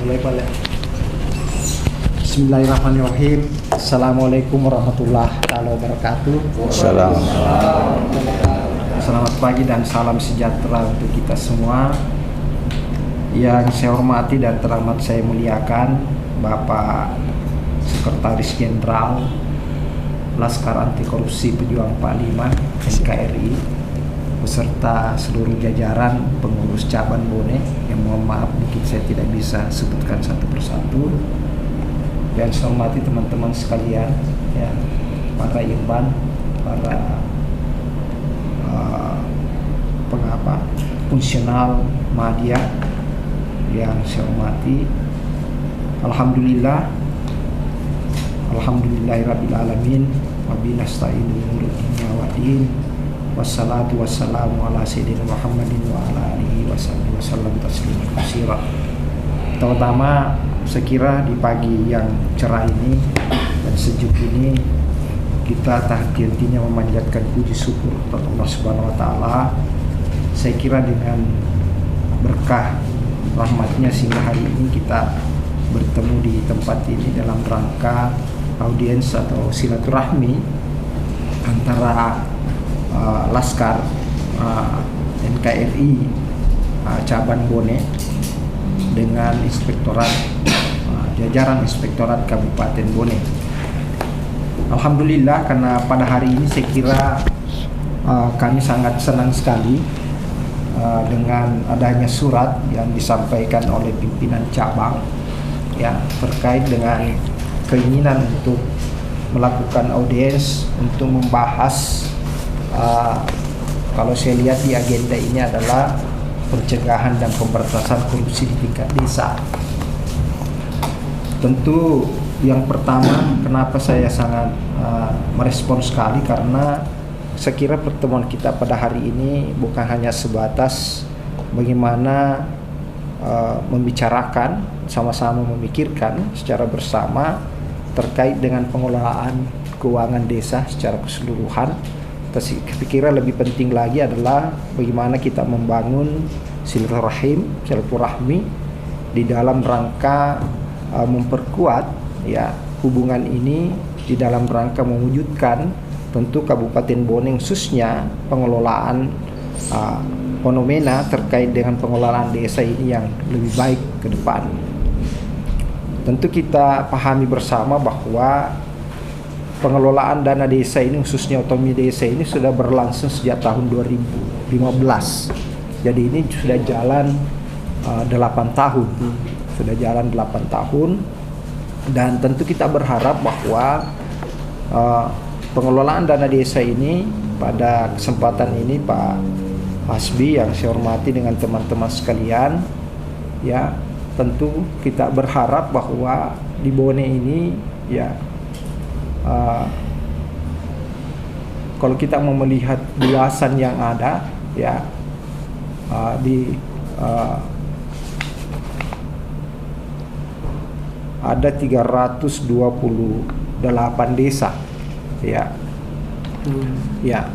mulai balik. Bismillahirrahmanirrahim. Assalamualaikum warahmatullahi wabarakatuh. Selamat pagi dan salam sejahtera untuk kita semua. Yang saya hormati dan teramat saya muliakan Bapak Sekretaris Jenderal Laskar Anti Korupsi Pejuang 45 NKRI beserta seluruh jajaran pengurus cabang Bone, yang mohon maaf mungkin saya tidak bisa sebutkan satu persatu. Dan saya hormati teman-teman sekalian, ya, para irban, para fungsional media yang saya hormati. Alhamdulillahirabbil alamin wa bihi nasta'inu min umuri dunya waddin. Wassalatu wassalamu ala sayyidina Muhammadin wa ala alihi wasallam tasliman katsira. Terutama sekira di pagi yang cerah ini dan sejuk ini, kita tak henti-hentinya memanjatkan puji syukur kepada Allah Subhanahu wa taala. Saya kira dengan berkah rahmatnya sehingga hari ini kita bertemu di tempat ini dalam rangka audiens atau silaturahmi antara Laskar NKRI cabang Bone dengan inspektorat jajaran inspektorat Kabupaten Bone. Alhamdulillah, karena pada hari ini saya kira kami sangat senang sekali dengan adanya surat yang disampaikan oleh pimpinan cabang, ya, terkait dengan keinginan untuk melakukan audiens untuk membahas kalau saya lihat di agenda ini adalah pencegahan dan pemberantasan korupsi di tingkat desa. Tentu yang pertama, kenapa saya sangat merespon sekali, karena saya kira pertemuan kita pada hari ini bukan hanya sebatas bagaimana membicarakan, sama-sama memikirkan secara bersama terkait dengan pengelolaan keuangan desa secara keseluruhan. Pikiran lebih penting lagi adalah bagaimana kita membangun silaturahmi di dalam rangka memperkuat, ya, hubungan ini di dalam rangka mewujudkan tentu Kabupaten Bone khususnya pengelolaan fenomena terkait dengan pengelolaan desa ini yang lebih baik ke depan. Tentu kita pahami bersama bahwa pengelolaan dana desa ini, khususnya otonomi desa ini, sudah berlangsung sejak tahun 2015. Jadi ini sudah jalan 8 tahun. Sudah jalan 8 tahun. Dan tentu kita berharap bahwa pengelolaan dana desa ini pada kesempatan ini Pak Hasbi yang saya hormati dengan teman-teman sekalian, ya, tentu kita berharap bahwa di Bone ini, ya, kalau kita mau melihat luasan yang ada, ya, ada 328 desa, ya. Ya.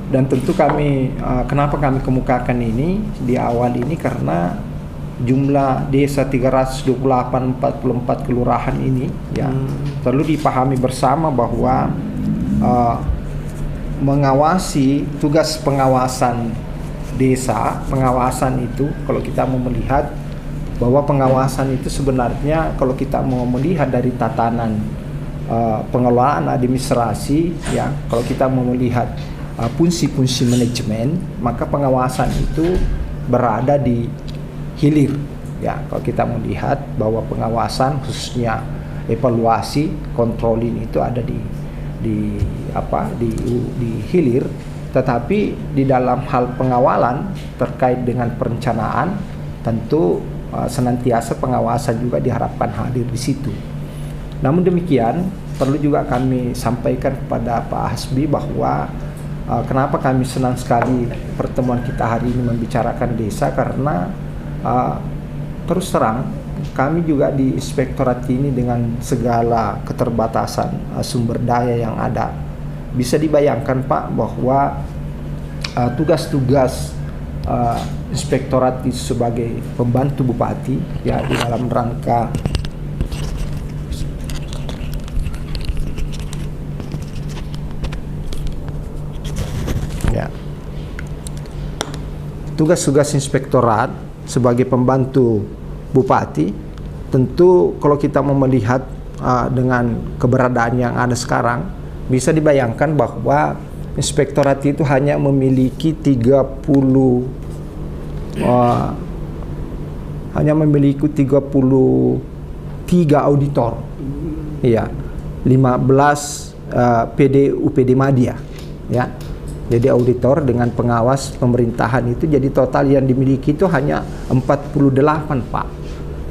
Dan tentu kami kenapa kami kemukakan ini di awal ini, karena jumlah desa 328 44 kelurahan ini, ya, perlu dipahami bersama bahwa mengawasi, tugas pengawasan desa, pengawasan itu kalau kita mau melihat bahwa pengawasan itu sebenarnya kalau kita mau melihat dari tatanan pengelolaan administrasi, ya, kalau kita mau melihat fungsi-fungsi manajemen, maka pengawasan itu berada di hilir, ya. Kalau kita melihat bahwa pengawasan khususnya evaluasi, controlling itu ada di hilir, tetapi di dalam hal pengawalan terkait dengan perencanaan tentu senantiasa pengawasan juga diharapkan hadir di situ. Namun demikian perlu juga kami sampaikan kepada Pak Hasbi bahwa kenapa kami senang sekali pertemuan kita hari ini membicarakan desa, karena terus terang kami juga di inspektorat ini dengan segala keterbatasan sumber daya yang ada, bisa dibayangkan Pak bahwa tugas-tugas inspektorat itu sebagai pembantu bupati ya di dalam rangka ya tugas-tugas inspektorat sebagai pembantu bupati. Tentu kalau kita mau melihat dengan keberadaan yang ada sekarang, bisa dibayangkan bahwa inspektorat itu hanya memiliki 33 auditor. Iya. 15 PD UPD Madya ya. Jadi auditor dengan pengawas pemerintahan itu, jadi total yang dimiliki itu hanya 48, Pak.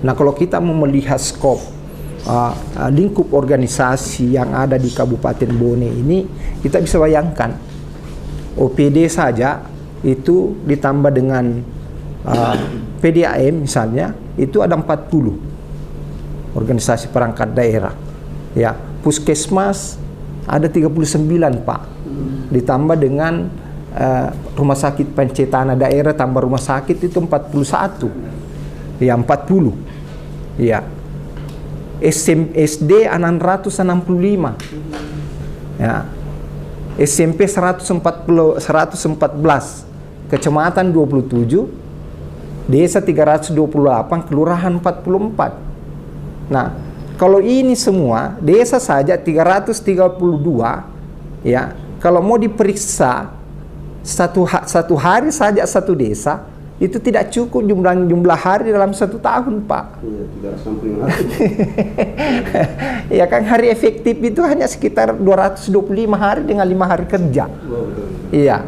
Nah, kalau kita mau melihat skop lingkup organisasi yang ada di Kabupaten Bone ini, kita bisa bayangkan OPD saja itu ditambah dengan PDAM misalnya, itu ada 40 organisasi perangkat daerah. Ya, Puskesmas ada 39, Pak. Ditambah dengan rumah sakit Pancetana daerah tambah rumah sakit itu 41. Ya, 40. Ya. SD 665. Ya. SMP 114, kecamatan 27, desa 328, kelurahan 44. Nah, kalau ini semua desa saja 332 ya. Kalau mau diperiksa satu hari saja satu desa, itu tidak cukup jumlah hari dalam 1 tahun, Pak. Ya kan, hari efektif itu hanya sekitar 225 hari dengan 5 hari kerja. Iya.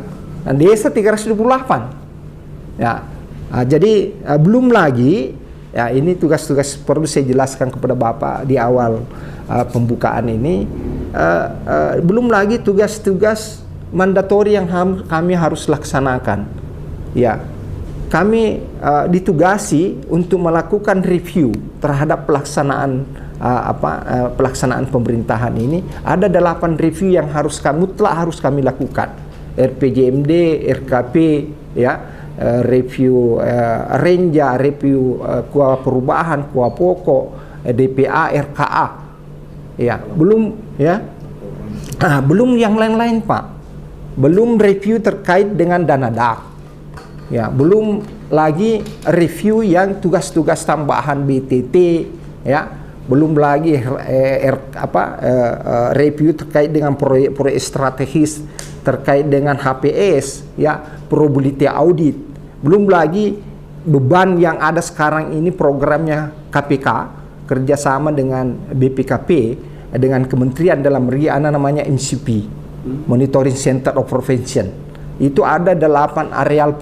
Nah, desa 328. Ya. Nah, jadi belum lagi ya, ini tugas-tugas perlu saya jelaskan kepada Bapak di awal pembukaan ini. Belum lagi tugas-tugas mandatori yang kami harus laksanakan. Ya. Kami ditugasi untuk melakukan review terhadap pelaksanaan pelaksanaan pemerintahan ini. Ada 8 review yang mutlak harus kami lakukan. RPJMD, RKP, ya, review Renja, review KUA perubahan, KUA pokok, DPA, RKA. Ya, belum ya. Belum yang lain-lain, Pak. Belum review terkait dengan dana DAK. Ya, belum lagi review yang tugas-tugas tambahan BTT, ya, belum lagi review terkait dengan proyek-proyek strategis terkait dengan HPS, ya, probability audit. Belum lagi beban yang ada sekarang ini programnya KPK kerjasama dengan BPKP dengan kementerian dalam namanya MCP, Monitoring Center of Prevention. Itu ada 8 areal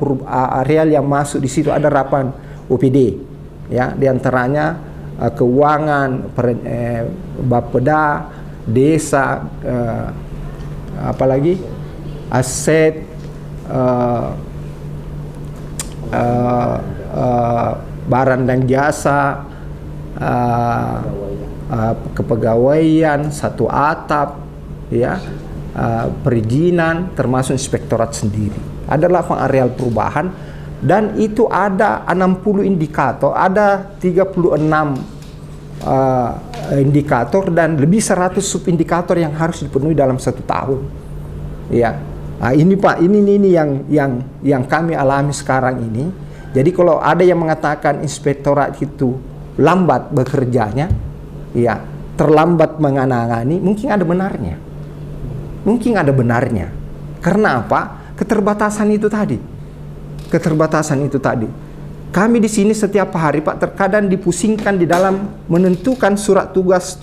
yang masuk di situ, ada 8 OPD, ya, diantaranya keuangan, Bapeda, desa, apalagi aset, barang dan jasa, kepegawaian, satu atap, ya, perizinan, termasuk inspektorat sendiri. Ada 8 areal perubahan dan itu ada 60 indikator, ada 36 indikator dan lebih 100 subindikator yang harus dipenuhi dalam 1 tahun. Ya. Nah, ini Pak, ini yang kami alami sekarang ini. Jadi kalau ada yang mengatakan inspektorat itu lambat bekerjanya, ya, terlambat menangani, mungkin ada benarnya. Mungkin ada benarnya. Karena apa? Keterbatasan itu tadi. Keterbatasan itu tadi. Kami di sini setiap hari, Pak, terkadang dipusingkan di dalam menentukan surat tugas.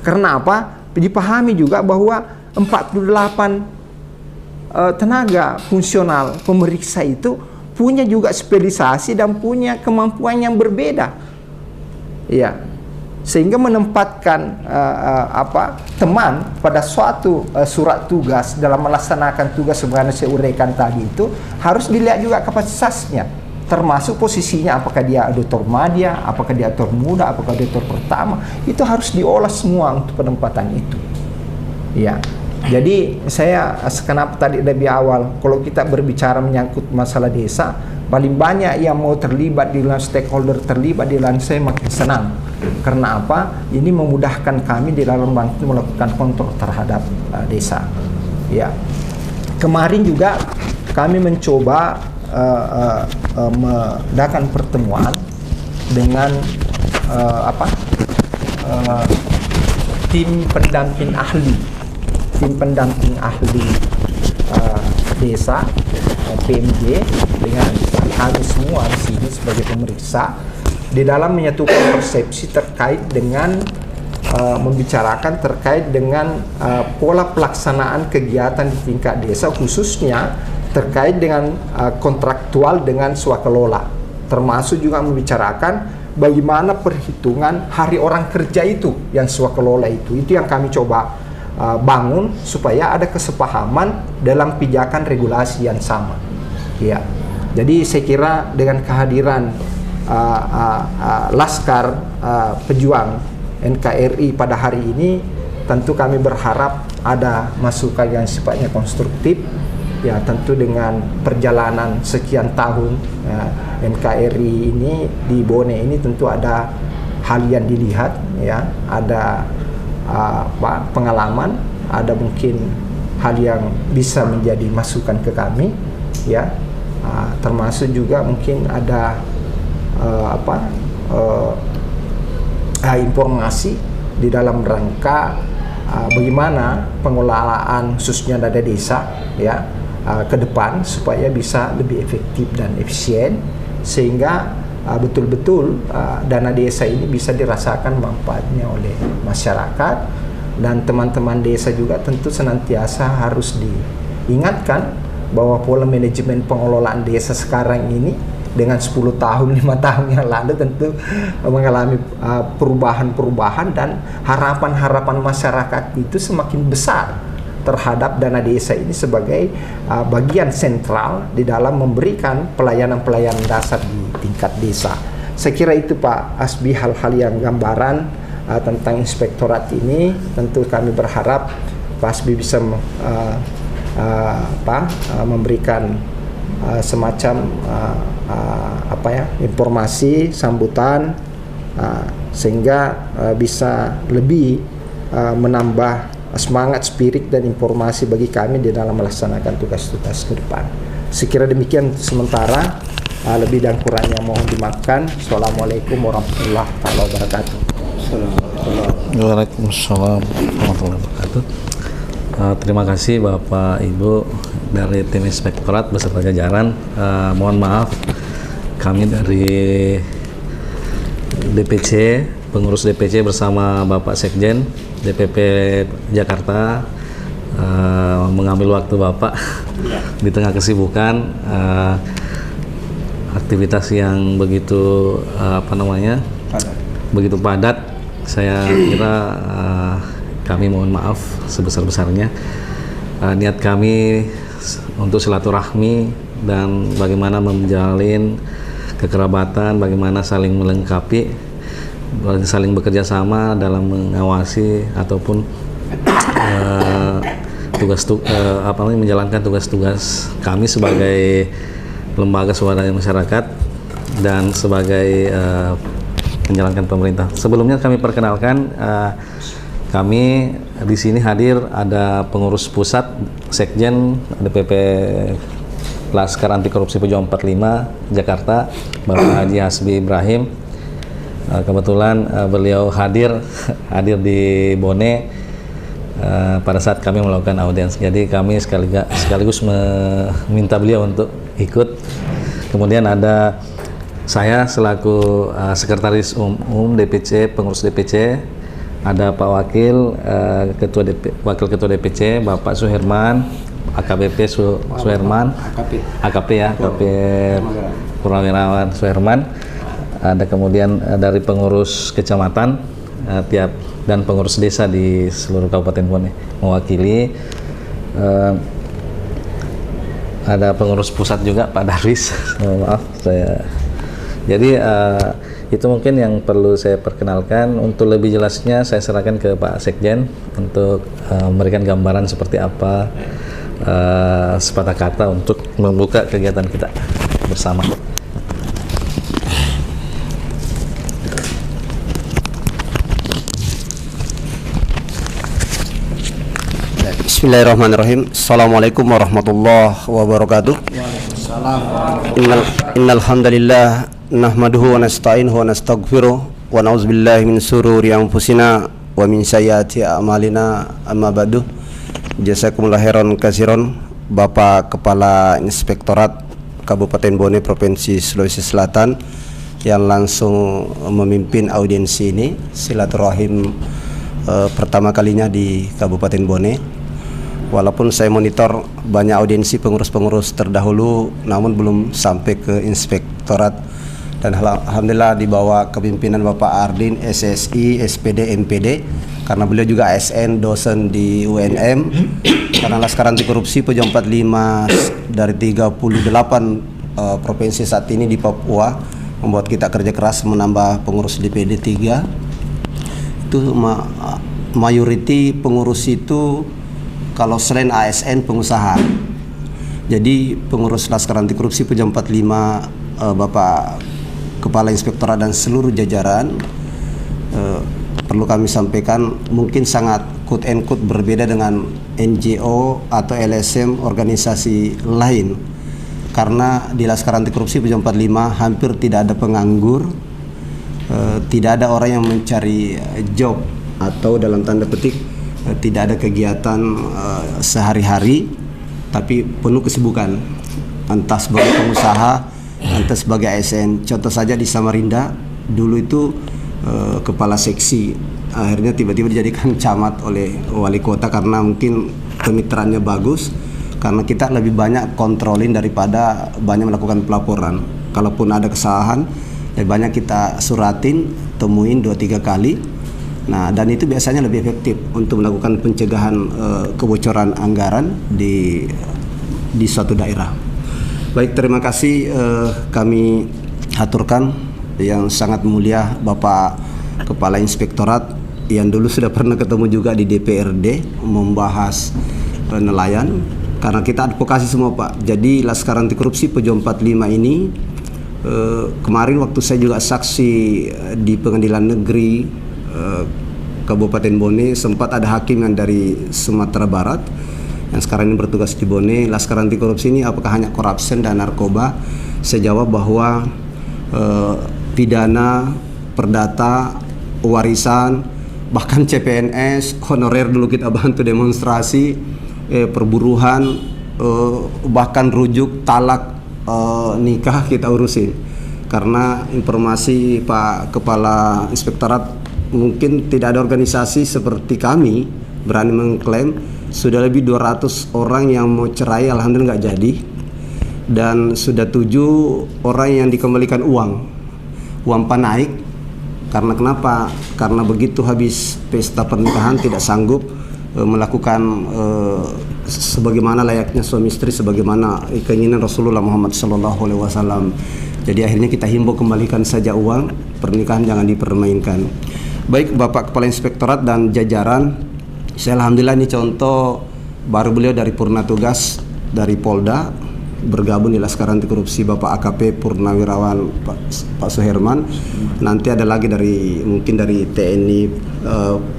Karena apa? Dipahami juga bahwa 48 tenaga fungsional pemeriksa itu punya juga spesialisasi dan punya kemampuan yang berbeda. Iya. Sehingga menempatkan teman pada suatu surat tugas dalam melaksanakan tugas sebagaimana saya uraikan tadi itu harus dilihat juga kapasitasnya, termasuk posisinya, apakah dia auditor madya, apakah dia auditor muda, apakah auditor pertama, itu harus diolah semua untuk penempatan itu. Ya. Jadi saya kenapa tadi lebih awal, kalau kita berbicara menyangkut masalah desa, paling banyak yang mau terlibat di dalam stakeholder terlibat di dalam, saya makin senang. Karena apa? Ini memudahkan kami di dalam rangka melakukan kontrol terhadap desa. Ya. Kemarin juga kami mencoba mengadakan pertemuan dengan tim pendamping ahli desa PMJ dengan kami semua di sini sebagai pemeriksa di dalam menyatukan persepsi terkait dengan membicarakan terkait dengan pola pelaksanaan kegiatan di tingkat desa, khususnya terkait dengan kontraktual dengan swakelola, termasuk juga membicarakan bagaimana perhitungan hari orang kerja itu yang swakelola itu yang kami coba bangun supaya ada kesepahaman dalam pijakan regulasi yang sama. Ya, jadi saya kira dengan kehadiran Laskar Pejuang NKRI pada hari ini, tentu kami berharap ada masukan yang sifatnya konstruktif. Ya, tentu dengan perjalanan sekian tahun NKRI ini di Bone ini tentu ada hal yang dilihat, ya, ada pengalaman, ada mungkin hal yang bisa menjadi masukan ke kami, ya, termasuk juga mungkin ada informasi di dalam rangka bagaimana pengelolaan khususnya dana desa, ya, ke depan supaya bisa lebih efektif dan efisien, sehingga betul-betul dana desa ini bisa dirasakan manfaatnya oleh masyarakat. Dan teman-teman desa juga tentu senantiasa harus diingatkan bahwa pola manajemen pengelolaan desa sekarang ini dengan 10 tahun, 5 tahun yang lalu tentu mengalami perubahan-perubahan, dan harapan-harapan masyarakat itu semakin besar terhadap dana desa ini sebagai bagian sentral di dalam memberikan pelayanan-pelayanan dasar di tingkat desa. Saya kira itu Pak Asbi hal-hal yang gambaran tentang inspektorat ini. Tentu kami berharap Pak Asbi bisa memberikan semacam informasi sambutan sehingga bisa lebih menambah semangat, spirit dan informasi bagi kami di dalam melaksanakan tugas-tugas ke depan. Sekira demikian sementara, lebih dan kurangnya mohon dimaafkan. Assalamualaikum warahmatullahi wabarakatuh. Waalaikumsalam warahmatullahi wabarakatuh. Terima kasih Bapak Ibu dari tim inspektorat beserta jajaran. Mohon maaf kami dari DPC, pengurus DPC bersama Bapak Sekjen DPP Jakarta mengambil waktu Bapak di tengah kesibukan aktivitas yang begitu begitu padat. Saya kira kami mohon maaf sebesar-besarnya. Niat kami untuk silaturahmi dan bagaimana menjalin kekerabatan, bagaimana saling melengkapi, saling bekerja sama dalam mengawasi ataupun menjalankan tugas-tugas kami sebagai lembaga swadaya masyarakat dan sebagai menjalankan pemerintah. Sebelumnya kami perkenalkan, kami di sini hadir ada pengurus pusat Sekjen DPP Laskar Anti Korupsi Pejuang 45 Jakarta, Bapak Haji Hasbi Ibrahim. Kebetulan beliau hadir di Bone pada saat kami melakukan audiens. Jadi kami sekaligus meminta beliau untuk ikut. Kemudian ada saya selaku Sekretaris Umum DPC, pengurus DPC, ada Pak Wakil Wakil Ketua DPC Bapak Suherman, AKBP Suherman, AKP ya, AKP Purnawirawan Suherman. Ada kemudian dari pengurus kecamatan dan pengurus desa di seluruh Kabupaten Bone mewakili. Ada pengurus pusat juga Pak Darwis. Maaf saya Jadi itu mungkin yang perlu saya perkenalkan. Untuk lebih jelasnya saya serahkan ke Pak Sekjen untuk memberikan gambaran seperti apa sepatah kata untuk membuka kegiatan kita bersama. Bismillahirrahmanirrahim. Assalamualaikum warahmatullahi wabarakatuh. Innal hamdalillah nahmaduhu wa nasta'inuhu wa nastaghfiruh wa na'udzubillahi min sururi anfusina wa min sayyiati a'malina. Amma ba'du. Jazakumullah khairan katsiran, Bapak Kepala Inspektorat Kabupaten Bone Provinsi Sulawesi Selatan yang langsung memimpin audiensi ini, silaturahim pertama kalinya di Kabupaten Bone. Walaupun saya monitor banyak audiensi pengurus-pengurus terdahulu, namun belum sampai ke inspektorat. Dan alhamdulillah di bawah kepemimpinan Bapak Ardin, SSI, SPD, MPD, karena beliau juga ASN, dosen di UNM. Karena Laskar Anti Korupsi Pejuang 45 dari 38 provinsi saat ini di Papua membuat kita kerja keras menambah pengurus DPD 3. Itu mayoriti pengurus itu kalau selain ASN pengusaha. Jadi pengurus Laskar Anti Korupsi Pejuang 45, Bapak Kepala Inspektorat dan seluruh jajaran, perlu kami sampaikan mungkin sangat quote and quote berbeda dengan NGO atau LSM organisasi lain. Karena di Laskar Anti Korupsi Pejuang 45 hampir tidak ada penganggur, tidak ada orang yang mencari job atau dalam tanda petik tidak ada kegiatan sehari-hari, tapi penuh kesibukan, entah sebagai pengusaha, entah sebagai ASN. Contoh saja di Samarinda, dulu itu kepala seksi, akhirnya tiba-tiba dijadikan camat oleh wali kota karena mungkin kemitraannya bagus, karena kita lebih banyak kontrolin daripada banyak melakukan pelaporan. Kalaupun ada kesalahan, lebih banyak kita suratin, temuin 2-3 kali. Nah, dan itu biasanya lebih efektif untuk melakukan pencegahan kebocoran anggaran di suatu daerah. Baik, terima kasih kami haturkan yang sangat mulia Bapak Kepala Inspektorat yang dulu sudah pernah ketemu juga di DPRD membahas nelayan, karena kita advokasi semua Pak. Jadi Laskar Anti Korupsi Pejuang 45 ini kemarin waktu saya juga saksi di Pengadilan Negeri Kabupaten Bone, sempat ada hakim yang dari Sumatera Barat yang sekarang ini bertugas di Bone. Laskar Anti Korupsi ini apakah hanya corruption dan narkoba? Saya jawab bahwa pidana, perdata, warisan, bahkan CPNS, honorer dulu kita bantu demonstrasi, perburuhan, bahkan rujuk, talak, nikah kita urusin. Karena informasi Pak Kepala Inspektorat, mungkin tidak ada organisasi seperti kami berani mengklaim sudah lebih 200 orang yang mau cerai, alhamdulillah nggak jadi, dan sudah 7 orang yang dikembalikan uang naik. Karena kenapa? Karena begitu habis pesta pernikahan tidak sanggup melakukan sebagaimana layaknya suami istri, sebagaimana keinginan Rasulullah Muhammad SAW. Jadi akhirnya kita himbau kembalikan saja uang, pernikahan jangan dipermainkan. Baik Bapak Kepala Inspektorat dan jajaran, saya alhamdulillah ini contoh baru beliau dari Purna Tugas dari Polda bergabung di Laskar Anti Korupsi, Bapak AKP Purnawirawan Pak Suherman. Nanti ada lagi mungkin dari TNI,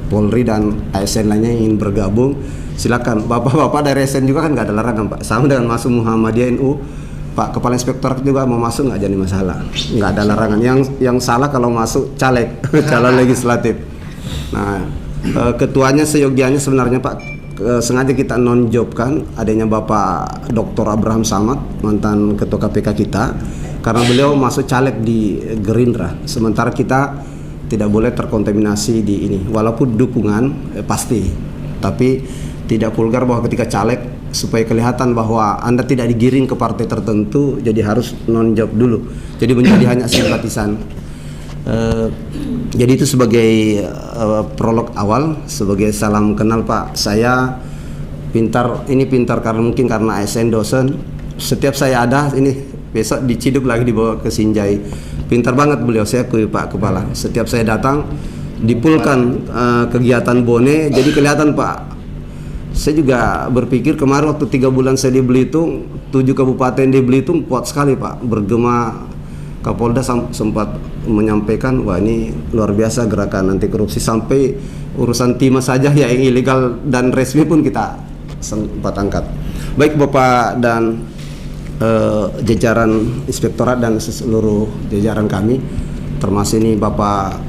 Polri dan ASN lainnya yang ingin bergabung. Silakan Bapak-bapak dari ASN juga kan nggak ada larangan Pak, sama dengan masuk Muhammadiyah NU. Pak Kepala Inspektorat juga mau masuk nggak jadi masalah, nggak ada larangan. Yang salah kalau masuk caleg, calon legislatif. Nah, ketuanya seyogianya sebenarnya Pak, sengaja kita non-jobkan adanya Bapak Dr. Abraham Samad, mantan Ketua KPK kita, karena beliau masuk caleg di Gerindra. Sementara kita tidak boleh terkontaminasi di ini, walaupun dukungan pasti, tapi tidak vulgar bahwa ketika caleg supaya kelihatan bahwa Anda tidak digiring ke partai tertentu, jadi harus non-job dulu. Jadi menjadi hanya simpatisan. Jadi itu sebagai prolog awal, sebagai salam kenal Pak. Saya pintar karena mungkin karena ASN dosen. Setiap saya ada ini besok diciduk lagi dibawa ke Sinjai. Pintar banget beliau, saya akui Pak Kepala. Setiap saya datang dipulkan kegiatan bone, jadi kelihatan Pak. Saya juga berpikir kemarin waktu 3 bulan saya di Belitung, 7 kabupaten di Belitung kuat sekali Pak, bergema. Kapolda sempat menyampaikan, wah ini luar biasa gerakan anti korupsi, sampai urusan timah saja ya yang ilegal dan resmi pun kita sempat angkat. Baik Bapak dan jajaran inspektorat dan seluruh jajaran kami, termasuk ini Bapak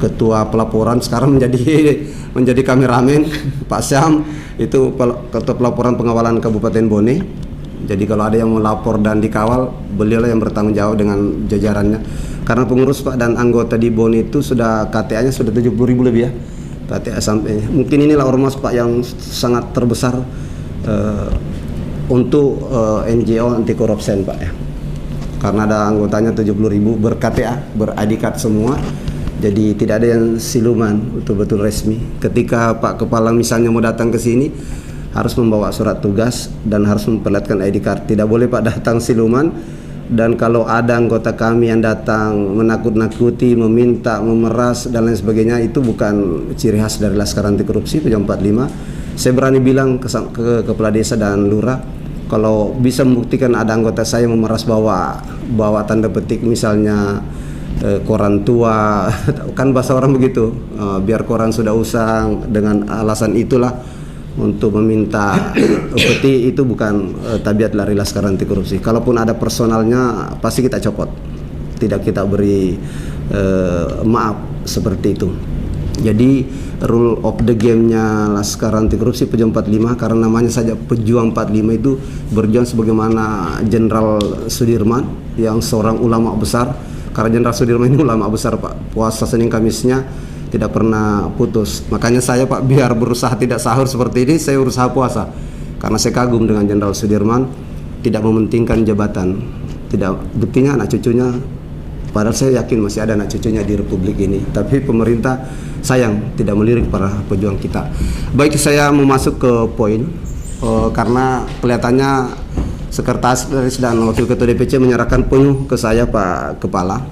Ketua Pelaporan sekarang menjadi kameramen, Pak Syam itu Ketua Pelaporan Pengawalan Kabupaten Bone. Jadi kalau ada yang melapor dan dikawal, beliau yang bertanggung jawab dengan jajarannya. Karena pengurus Pak dan anggota di Bone itu sudah KTA-nya sudah 70.000 lebih ya. KTA sampai mungkin inilah ormas Pak yang sangat terbesar untuk NGO anti korupsi Pak ya. Karena ada anggotanya 70.000 ber-KTA, ber-ID card semua. Jadi tidak ada yang siluman, betul-betul resmi. Ketika Pak Kepala misalnya mau datang ke sini, harus membawa surat tugas dan harus memperlihatkan ID card. Tidak boleh Pak datang siluman. Dan kalau ada anggota kami yang datang menakut-nakuti, meminta, memeras dan lain sebagainya, itu bukan ciri khas dari Laskar Anti Korupsi Pejam 45. Saya berani bilang ke kepala desa dan lurah, kalau bisa membuktikan ada anggota saya memeras bawa tanda petik misalnya koran tua, kan bahasa orang begitu, biar koran sudah usang, dengan alasan itulah untuk meminta peti, itu bukan tabiat dari Laskar Anti Korupsi. Kalaupun ada personalnya pasti kita copot, tidak kita beri maaf seperti itu. Jadi rule of the game-nya Laskar Anti Korupsi Pejam 45, karena namanya saja Pejuang 45, itu berjuang sebagaimana Jenderal Sudirman yang seorang ulama besar. Karena Jenderal Sudirman ini ulama besar Pak, puasa Senin Kamisnya tidak pernah putus. Makanya saya Pak biar berusaha tidak sahur seperti ini, saya berusaha puasa. Karena saya kagum dengan Jenderal Sudirman, tidak mementingkan jabatan, tidak buktinya anak cucunya. Padahal saya yakin masih ada anak cucunya di Republik ini. Tapi pemerintah sayang tidak melirik para pejuang kita. Baik, saya mau masuk ke poin karena kelihatannya Sekretaris dan Wakil Ketua DPC menyerahkan penuh ke saya Pak Kepala.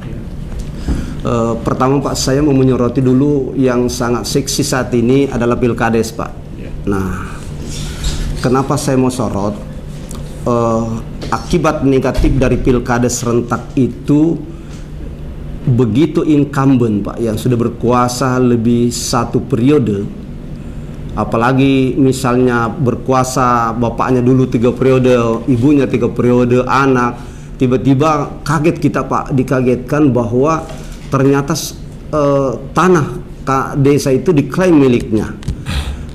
Pertama Pak, saya mau menyoroti dulu yang sangat seksi saat ini adalah Pilkades Pak. Nah, kenapa saya mau sorot? Akibat negatif dari Pilkades serentak itu begitu incumbent Pak yang sudah berkuasa lebih 1 periode, apalagi misalnya berkuasa bapaknya dulu 3 periode, ibunya 3 periode, anak, tiba-tiba kaget kita Pak, dikagetkan bahwa ternyata tanah desa itu diklaim miliknya.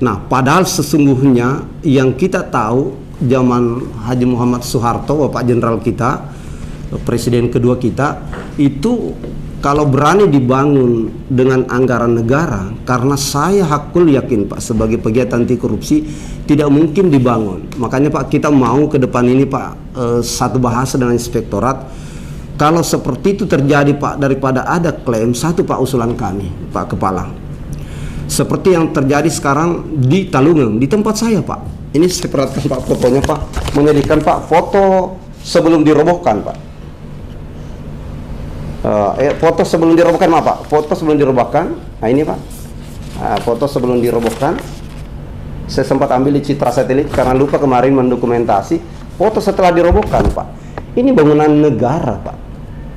Nah, padahal sesungguhnya yang kita tahu zaman Haji Muhammad Soeharto, Bapak Jenderal kita, Presiden kedua kita, itu kalau berani dibangun dengan anggaran negara, karena saya hakul yakin Pak sebagai pegiat anti korupsi tidak mungkin dibangun. Makanya Pak, kita mau ke depan ini Pak satu bahasa dengan inspektorat, kalau seperti itu terjadi Pak, daripada ada klaim, satu Pak usulan kami Pak Kepala, seperti yang terjadi sekarang di Talungeng, di tempat saya Pak. Ini saya perhatikan Pak fotonya Pak, menyediakan Pak foto sebelum dirobohkan Pak. Foto sebelum dirobohkan, maaf Pak, foto sebelum dirobohkan. Nah ini Pak, foto sebelum dirobohkan. Saya sempat ambil di citra satelit karena lupa kemarin mendokumentasi. Foto setelah dirobohkan Pak. Ini bangunan negara Pak.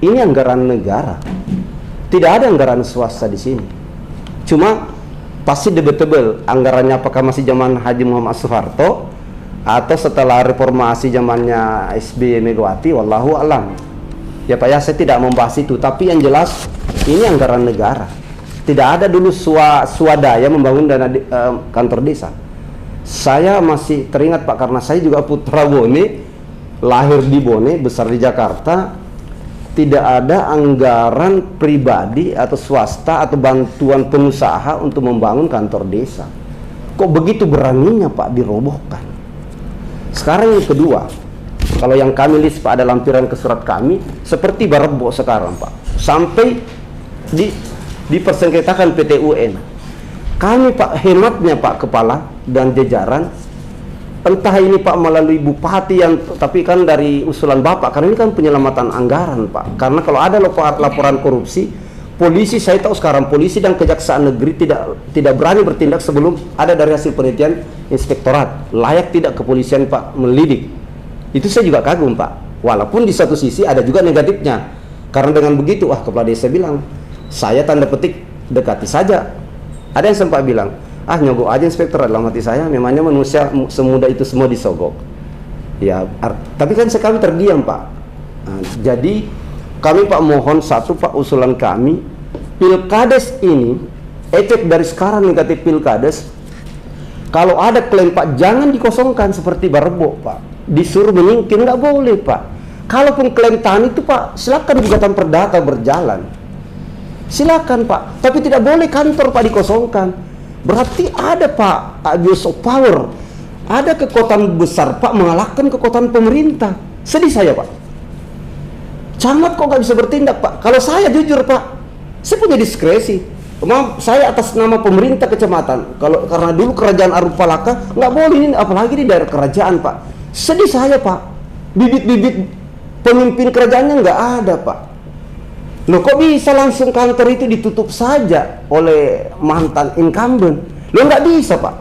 Ini anggaran negara. Tidak ada anggaran swasta di sini. Cuma pasti debatable anggarannya apakah masih zaman Haji Muhammad Soeharto atau setelah reformasi zamannya SBY Megawati, wallahu alam. Ya Pak ya, saya tidak membahas itu, tapi yang jelas ini anggaran negara. Tidak ada dulu swadaya membangun dana kantor desa. Saya masih teringat Pak, karena saya juga putra Bone, lahir di Bone, besar di Jakarta. Tidak ada anggaran pribadi atau swasta atau bantuan pengusaha untuk membangun kantor desa. Kok begitu beraninya Pak dirobohkan? Sekarang yang kedua, kalau yang kami list Pak ada lampiran ke surat kami, seperti Barebo sekarang Pak, sampai dipersengketakan PT UN. Kami Pak, hematnya Pak Kepala dan jajaran, entah ini Pak melalui bupati yang, tapi kan dari usulan Bapak, karena ini kan penyelamatan anggaran Pak. Karena kalau ada laporan korupsi, polisi, saya tahu sekarang polisi dan kejaksaan negeri tidak berani bertindak sebelum ada dari hasil penelitian inspektorat. Layak tidak kepolisian Pak melidik? Itu saya juga kagum Pak. Walaupun di satu sisi ada juga negatifnya. Karena dengan begitu, kepala desa bilang, saya tanda petik dekati saja. Ada yang sempat bilang, nyogok aja inspektorat. Dalam hati saya, memangnya manusia semudah itu semua disogok. Ya, tapi kan kami terdiam Pak. Nah, jadi kami Pak mohon satu Pak, usulan kami, pilkades ini, efek dari sekarang negatif pilkades, kalau ada klaim Pak, jangan dikosongkan seperti Barebo Pak, disuruh menyingkir, nggak boleh Pak. Kalaupun klaim tanah itu Pak, silakan gugatan perdata berjalan, silakan Pak, tapi tidak boleh kantor Pak dikosongkan. Berarti ada Pak abuse of power, ada kekuatan besar Pak mengalahkan kekuatan pemerintah. Sedih saya Pak. Camat kok nggak bisa bertindak Pak? Kalau saya jujur Pak, saya punya diskresi. Maaf, saya atas nama pemerintah kecamatan. Kalau karena dulu kerajaan Arupalaka nggak boleh ini, apalagi di daerah kerajaan Pak. Sedih saya Pak. Bibit-bibit pemimpin kerajaannya nggak ada Pak. Loh kok bisa langsung kantor itu ditutup saja oleh mantan incumbent? Loh nggak bisa Pak.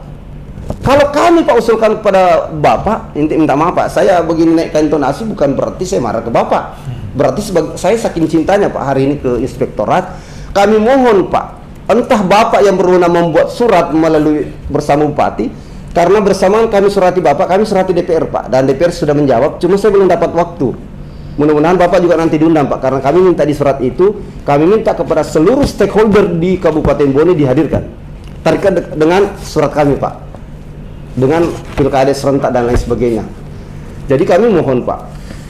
Kalau kami Pak usulkan kepada Bapak, minta maaf Pak, saya begini naikkan intonasi bukan berarti saya marah ke Bapak. Berarti saya saking cintanya Pak hari ini ke inspektorat, kami mohon Pak, entah Bapak yang berwenang membuat surat melalui bersama Bupati, karena bersamaan kami surati Bapak, kami surati DPR Pak, dan DPR sudah menjawab, cuma saya belum dapat waktu. Mudah-mudahan Bapak juga nanti diundang Pak, karena kami minta di surat itu, kami minta kepada seluruh stakeholder di Kabupaten Bone dihadirkan, terkait dengan surat kami Pak, dengan pilkada serentak dan lain sebagainya. Jadi kami mohon Pak,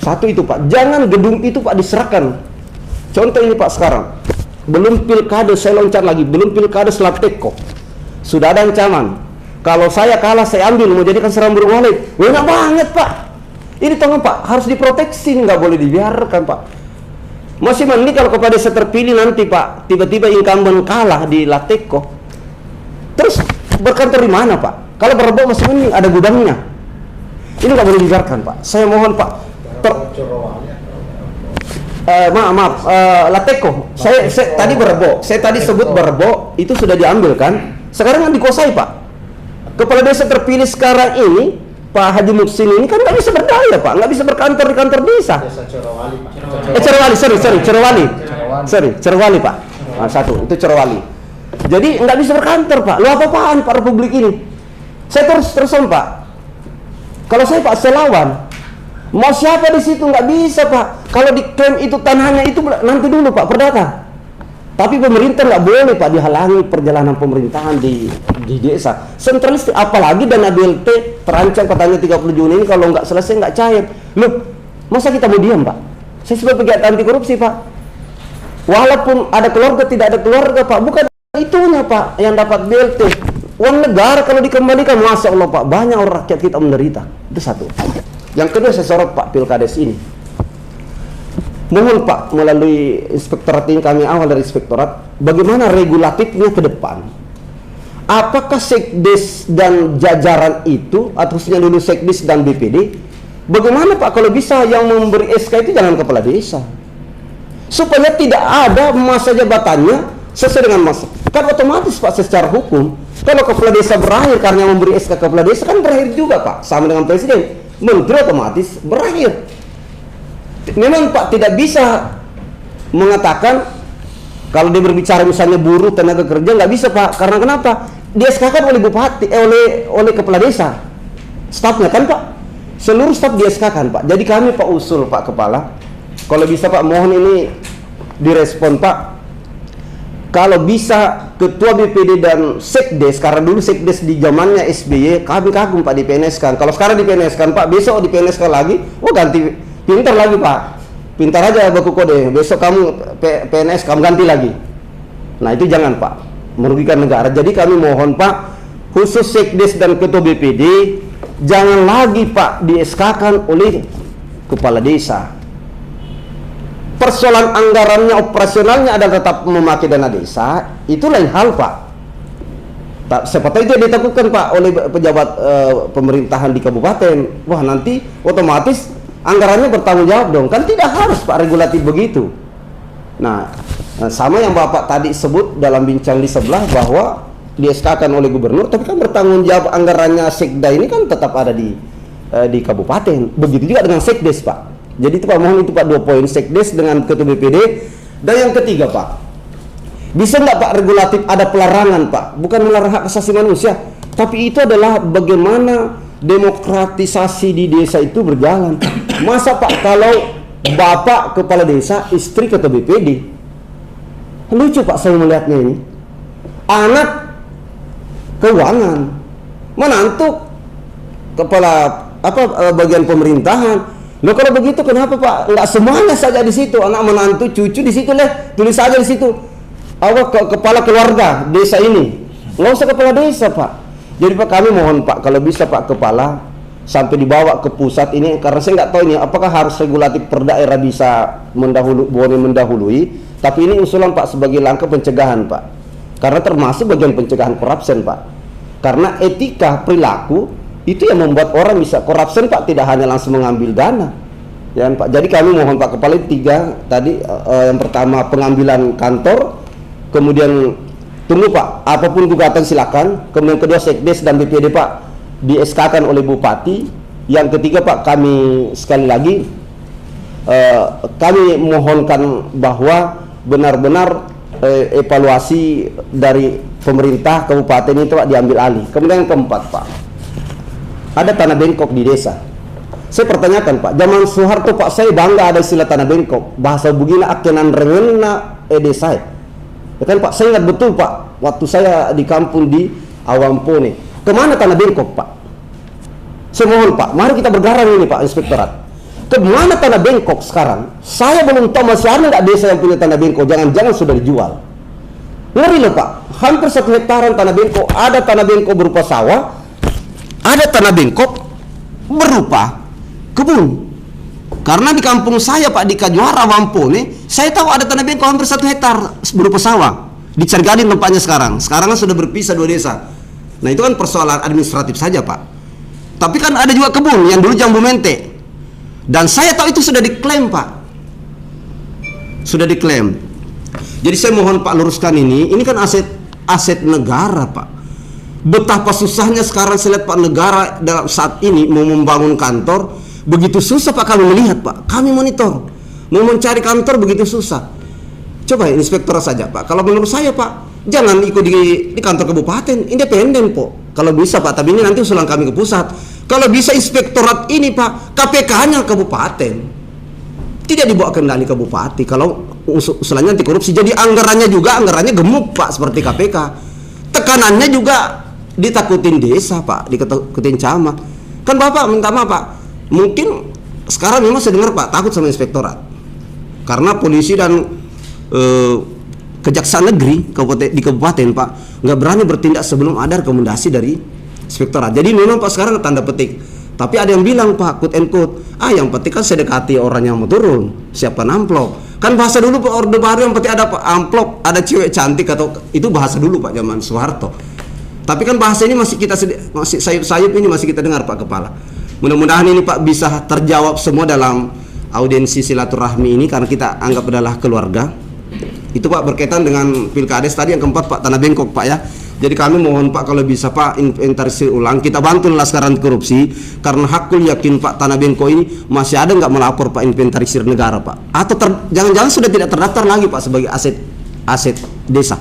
satu itu Pak, jangan gedung itu Pak diserahkan. Contoh ini Pak sekarang, belum pilkada saya loncat lagi, belum pilkada Selateko, sudah ada ancaman. Kalau saya kalah saya ambil, mau jadikan serang burung walet. Banyak banget Pak. Ini tolong Pak, harus diproteksi, nggak boleh dibiarkan Pak. Masih mending kalau kepala desa terpilih nanti Pak, tiba-tiba incumbent kalah di Lateko, terus berkantor di mana Pak? Kalau Barebo masih mending ada gudangnya. Ini nggak boleh dibiarkan Pak. Saya mohon Pak. Lateko. Saya tadi Barebo. Saya tadi sebut Barebo itu sudah diambil kan? Sekarang kan dikuasai Pak. Kepala desa terpilih sekarang ini Pak Haji Muksin ini kan nggak bisa berdaya Pak, nggak bisa berkantor di kantor desa. Cerowali Pak. Nah, satu itu Cerowali. Jadi nggak bisa berkantor Pak. Lu apa-apaan Pak Republik ini? Saya terusan Pak. Kalau saya Pak Selawan, mau siapa di situ nggak bisa Pak. Kalau diklaim itu tanahnya itu nanti dulu Pak perdata. Tapi pemerintah nggak boleh Pak dihalangi perjalanan pemerintahan di desa. Sentralis apalagi dana BLT terancam katanya 30 Juni ini kalau nggak selesai nggak cair. Loh, masa kita mau diam Pak? Saya sebagai pegiat anti korupsi Pak. Walaupun ada keluarga tidak ada keluarga Pak, bukan itunya Pak yang dapat BLT. Uang negara kalau dikembalikan, masya Allah Pak, banyak orang rakyat kita menderita. Itu satu. Yang kedua saya sorot Pak pilkades ini. Mohon Pak melalui inspektorat ini, kami awal dari inspektorat, bagaimana regulatifnya ke depan? Apakah Sekdes dan jajaran itu, atau khususnya dulu Sekdes dan BPD, bagaimana Pak kalau bisa yang memberi SK itu jangan kepala desa, supaya tidak ada masa jabatannya sesuai dengan masa. Kan otomatis Pak secara hukum, kalau kepala desa berakhir karena memberi SK kepala desa kan berakhir juga Pak, sama dengan presiden, menteri otomatis berakhir. Memang Pak tidak bisa mengatakan kalau dia berbicara misalnya buruh tenaga kerja, nggak bisa Pak, karena kenapa? Dia SK-kan oleh bupati, oleh kepala desa, stafnya kan Pak, seluruh staf dia SK-kan Pak. Jadi kami Pak usul Pak Kepala, kalau bisa Pak mohon ini direspon Pak, kalau bisa ketua BPD dan Sekdes, karena dulu Sekdes di zamannya SBY kami kagum Pak di PNS kan. Kalau sekarang di PNS kan Pak, besok di PNS kan lagi, ganti. Pintar lagi Pak, pintar aja baku kode. Besok kamu PNS kamu ganti lagi. Nah itu jangan Pak, merugikan negara. Jadi kami mohon Pak, khusus Sekdes dan ketua BPD jangan lagi Pak di SK-kan oleh kepala desa. Persoalan anggarannya, operasionalnya adalah tetap memakai dana desa, itu lain hal Pak. Siapa tahu itu yang ditakutkan Pak oleh pejabat pemerintahan di kabupaten. Wah, nanti otomatis anggarannya bertanggung jawab dong. Kan tidak harus Pak regulatif begitu. Nah, sama yang Bapak tadi sebut dalam bincang di sebelah bahwa di SK-kan oleh gubernur, tapi kan bertanggung jawab anggarannya Sekda ini kan tetap ada di kabupaten. Begitu juga dengan Sekdes Pak. Jadi itu Pak, mohon itu Pak 2 poin, Sekdes dengan Ketua BPD. Dan yang ketiga Pak, bisa nggak Pak regulatif ada pelarangan Pak? Bukan melarang hak asasi manusia, tapi itu adalah bagaimana demokratisasi di desa itu berjalan. Masa Pak kalau Bapak kepala desa, istri ketua BPD, lucu Pak saya melihatnya ini. Anak keuangan, menantu kepala bagian pemerintahan. Loh kalau begitu kenapa Pak nggak semuanya saja di situ, anak menantu cucu di situ tulis saja di situ. Kepala keluarga desa ini, nggak usah kepala desa Pak. Jadi Pak kami mohon Pak kalau bisa Pak kepala sampai dibawa ke pusat ini, karena saya nggak tahu ini apakah harus regulatif per daerah bisa boleh mendahului, tapi ini usulan Pak sebagai langkah pencegahan Pak, karena termasuk bagian pencegahan korupsi Pak, karena etika perilaku itu yang membuat orang bisa korupsi Pak, tidak hanya langsung mengambil dana ya Pak. Jadi kami mohon Pak kepala 3 tadi, yang pertama pengambilan kantor, kemudian tunggu Pak apapun gugatan silakan, kemudian kedua Sekdes dan BPD Pak di SK-kan oleh Bupati. Yang ketiga Pak, kami sekali lagi kami mohonkan bahwa benar-benar evaluasi dari pemerintah kabupaten itu Pak diambil alih. Kemudian yang keempat Pak, ada tanah bengkok di desa. Saya pertanyakan Pak, zaman Soeharto Pak saya bangga ada istilah tanah bengkok, bahasa bugina akenan rengena desa. Ya kan Pak, saya ingat betul Pak waktu saya di kampung di Awampone. Kemana tanah bengkok Pak? Saya mohon Pak, mari kita bergarang ini Pak Inspektorat. Kemana tanah bengkok sekarang? Saya belum tahu masih ada nggak desa yang punya tanah bengkok. Jangan-jangan sudah dijual. Ngeri loh Pak, hampir 1 hektaran tanah bengkok. Ada tanah bengkok berupa sawah, ada tanah bengkok berupa kebun. Karena di kampung saya Pak di Kajuara Wampone, saya tahu ada tanah bengkok hampir 1 hektar berupa sawah. Di Cargadin tempatnya sekarang. Sekarang kan sudah berpisah 2 desa. Nah itu kan persoalan administratif saja Pak. Tapi kan ada juga kebun yang dulu Jambu Mente. Dan saya tahu itu sudah diklaim Pak. Sudah diklaim. Jadi saya mohon Pak luruskan ini kan aset negara Pak. Betapa susahnya sekarang saya lihat Pak negara dalam saat ini mau membangun kantor. Begitu susah Pak kami melihat Pak. Kami monitor. Mau mencari kantor begitu susah. Coba inspektor saja Pak. Kalau menurut saya Pak, jangan ikut di kantor kabupaten, independen Pak. Kalau bisa Pak, tapi ini nanti usulan kami ke pusat. Kalau bisa inspektorat ini Pak, KPK-nya kabupaten, tidak dibawa kendali ke bupati. Kalau usulannya anti korupsi, jadi anggarannya gemuk Pak seperti KPK. Tekanannya juga ditakutin desa Pak, ditakutin camat. Kan Bapak minta maaf Pak, mungkin sekarang memang saya dengar Pak takut sama inspektorat, karena polisi dan Kejaksaan Negeri di kabupaten Pak nggak berani bertindak sebelum ada rekomendasi dari inspektorat. Jadi memang Pak sekarang tanda petik. Tapi ada yang bilang Pak, quote and quote, yang penting kan saya dekati orang yang mau turun, siapkan amplop. Kan bahasa dulu Pak Orde Baru yang penting ada amplop, ada cewek cantik, atau itu bahasa dulu Pak zaman Soeharto. Tapi kan bahasa ini masih sayup-sayup ini masih kita dengar Pak Kepala. Mudah-mudahan ini Pak bisa terjawab semua dalam audiensi silaturahmi ini, karena kita anggap adalah keluarga. Itu Pak berkaitan dengan Pilkades tadi. Yang keempat Pak, tanah bengkok Pak ya. Jadi kami mohon Pak kalau bisa Pak inventarisir ulang, kita bantu laskaran korupsi, karena hakul yakin Pak tanah bengkok ini masih ada nggak melapor Pak inventarisir negara Pak, atau jangan-jangan sudah tidak terdaftar lagi Pak sebagai aset desa.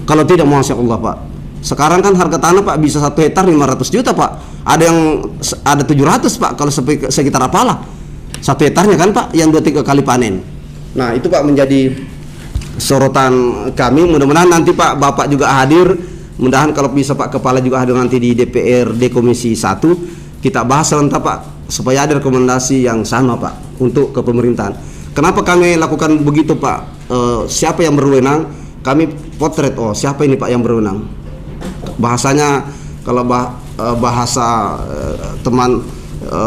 Kalau tidak, masya Allah Pak, sekarang kan harga tanah Pak bisa 1 hektar 500 juta Pak, ada 700 Pak kalau sekitar apalah 1 hektarnya kan Pak, yang 2-3 kali panen. Nah itu Pak menjadi sorotan kami. Mudah-mudahan nanti Pak Bapak juga hadir, mudah-mudahan kalau bisa Pak Kepala juga hadir nanti di DPRD Komisi 1, kita bahas serentak Pak supaya ada rekomendasi yang sama Pak untuk ke pemerintahan. Kenapa kami lakukan begitu Pak? Siapa yang berwenang? Kami potret, siapa ini Pak yang berwenang? Bahasanya kalau bahasa teman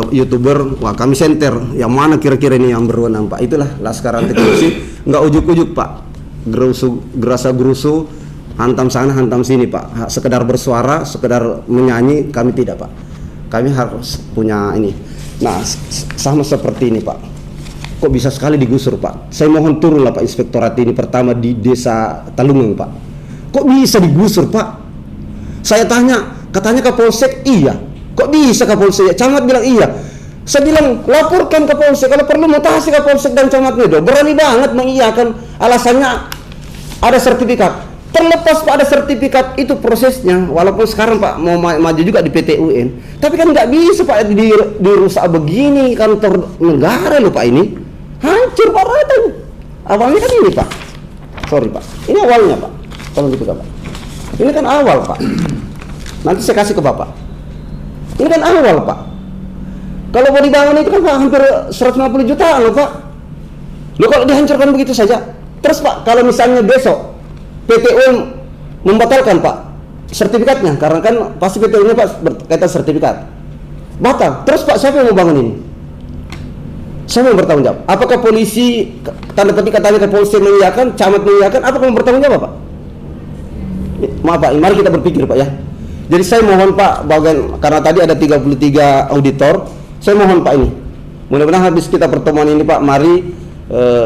YouTuber, wah kami senter, yang mana kira-kira ini yang berwenang Pak? Itulah laskar anti korupsi, nggak ujuk-ujuk Pak, gerasa gerusu hantam sana hantam sini Pak, sekedar bersuara, sekedar menyanyi kami tidak Pak, kami harus punya ini. Nah sama seperti ini Pak, kok bisa sekali digusur Pak. Saya mohon turunlah Pak Inspektorat ini pertama di desa Talungung Pak, kok bisa digusur Pak. Saya tanya, katanya Kapolsek iya, kok bisa Kapolsek? Camat bilang iya. Saya bilang laporkan Kapolsek, kalau perlu mutasi Kapolsek dan camatnya dong. Berani banget mengiyakan, alasannya ada sertifikat. Terlepas Pak ada sertifikat itu prosesnya, walaupun sekarang Pak mau maju juga di PT UN, tapi kan nggak bisa Pak dirusak begini kantor negara loh Pak, ini hancur Pak ratanya. Awalnya kan ini Pak, sorry Pak, ini awalnya Pak, tolong gitu Pak. Ini kan awal Pak, nanti saya kasih ke Bapak. Ini kan awal Pak. Kalau mau dibangun itu kan Pak hampir 150 jutaan loh Pak. Loh kalau dihancurkan begitu saja. Terus Pak, kalau misalnya besok PT UN membatalkan Pak sertifikatnya, karena kan pasti PT UN Pak berkaitan sertifikat, batal. Terus Pak siapa yang mau bangun ini? Siapa yang bertanggung jawab? Apakah polisi, tanda petik katanya Kapolsek mengiyakan, camat mengiyakan, apakah yang bertanggung jawab Pak? Maaf Pak, mari kita berpikir Pak ya. Jadi saya mohon Pak, karena tadi ada 33 auditor, saya mohon Pak ini, mudah-mudahan habis kita pertemuan ini Pak, mari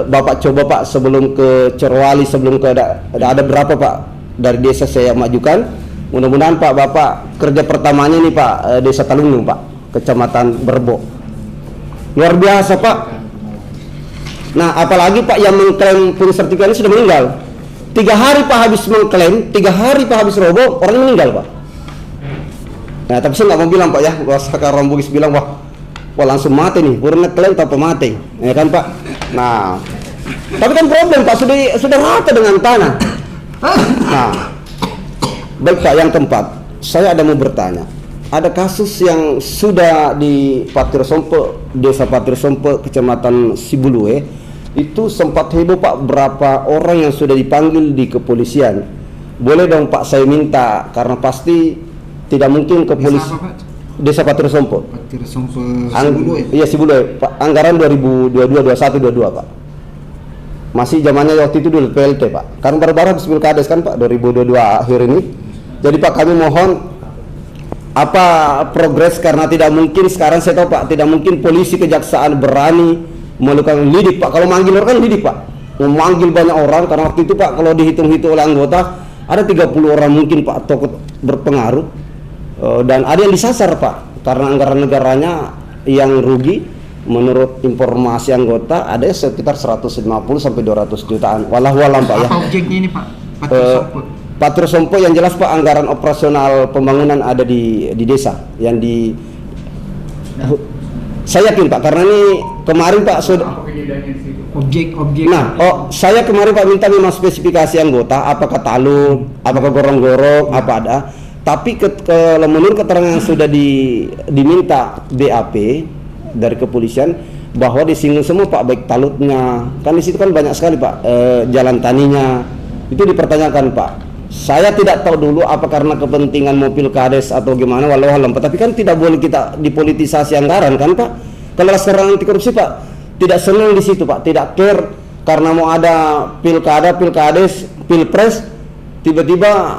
Bapak coba Pak sebelum ke Cerwali, sebelum ke ada berapa Pak dari desa saya majukan, mudah-mudahan Pak Bapak kerja pertamanya ini Pak desa Talungung Pak, Kecamatan Berbo, luar biasa Pak. Nah apalagi Pak yang mengklaim punya sertifikat ini sudah meninggal, 3 hari Pak habis mengklaim, 3 hari Pak habis roboh, orang meninggal Pak. Nah tapi saya nggak mau bilang Pak ya, sekarang Bugis bilang wah langsung mati nih, purna klaim tanpa mati, ya kan Pak. Nah tapi kan problem Pak, sudah rata dengan tanah. Nah baik Pak, yang keempat saya ada mau bertanya, ada kasus yang sudah di Patir Sompo, desa Patir Sompo, Kecamatan Sibulue, itu sempat heboh Pak, berapa orang yang sudah dipanggil di kepolisian. Boleh dong Pak saya minta, karena pasti tidak mungkin ke polisi. Desa Patir Sompo. Patir Sompo Sibulue. Iya Sibulue. Pak, anggaran 2022, 21, 22 Pak. Masih zamannya waktu itu dulu PLT Pak. Karena baru-baru habis Pilkades kan Pak 2022 akhir ini. Jadi Pak kami mohon apa progres, karena tidak mungkin sekarang saya tahu Pak, tidak mungkin polisi kejaksaan berani melakukan lidik Pak. Kalau manggil orang kan lidik Pak. Memanggil banyak orang, karena waktu itu Pak kalau dihitung-hitung oleh anggota ada 30 orang mungkin Pak tokoh berpengaruh. Dan ada yang disasar Pak, karena anggaran negaranya yang rugi menurut informasi anggota ada sekitar 150 sampai 200 jutaan. Wallahualam Pak ya. Apa objeknya ini Pak? Patir Sompo. Patir Sompo yang jelas Pak, anggaran operasional pembangunan ada di desa yang di saya yakin Pak, karena ini kemarin Pak sudah objek. Nah, saya kemarin Pak minta memang spesifikasi anggota, apakah taluk, apakah gorong-gorong, apa ada. Tapi kalau menurut keterangan yang sudah diminta BAP dari kepolisian, bahwa disinggung semua Pak, baik talutnya, kan di situ kan banyak sekali Pak, jalan taninya itu dipertanyakan Pak. Saya tidak tahu dulu apa karena kepentingan mau pilkades atau gimana, walau alam. Tapi kan tidak boleh kita dipolitisasi anggaran kan Pak. Kalau sekarang anti korupsi Pak tidak senang di situ Pak, tidak care karena mau ada pilkades, pilpres, tiba-tiba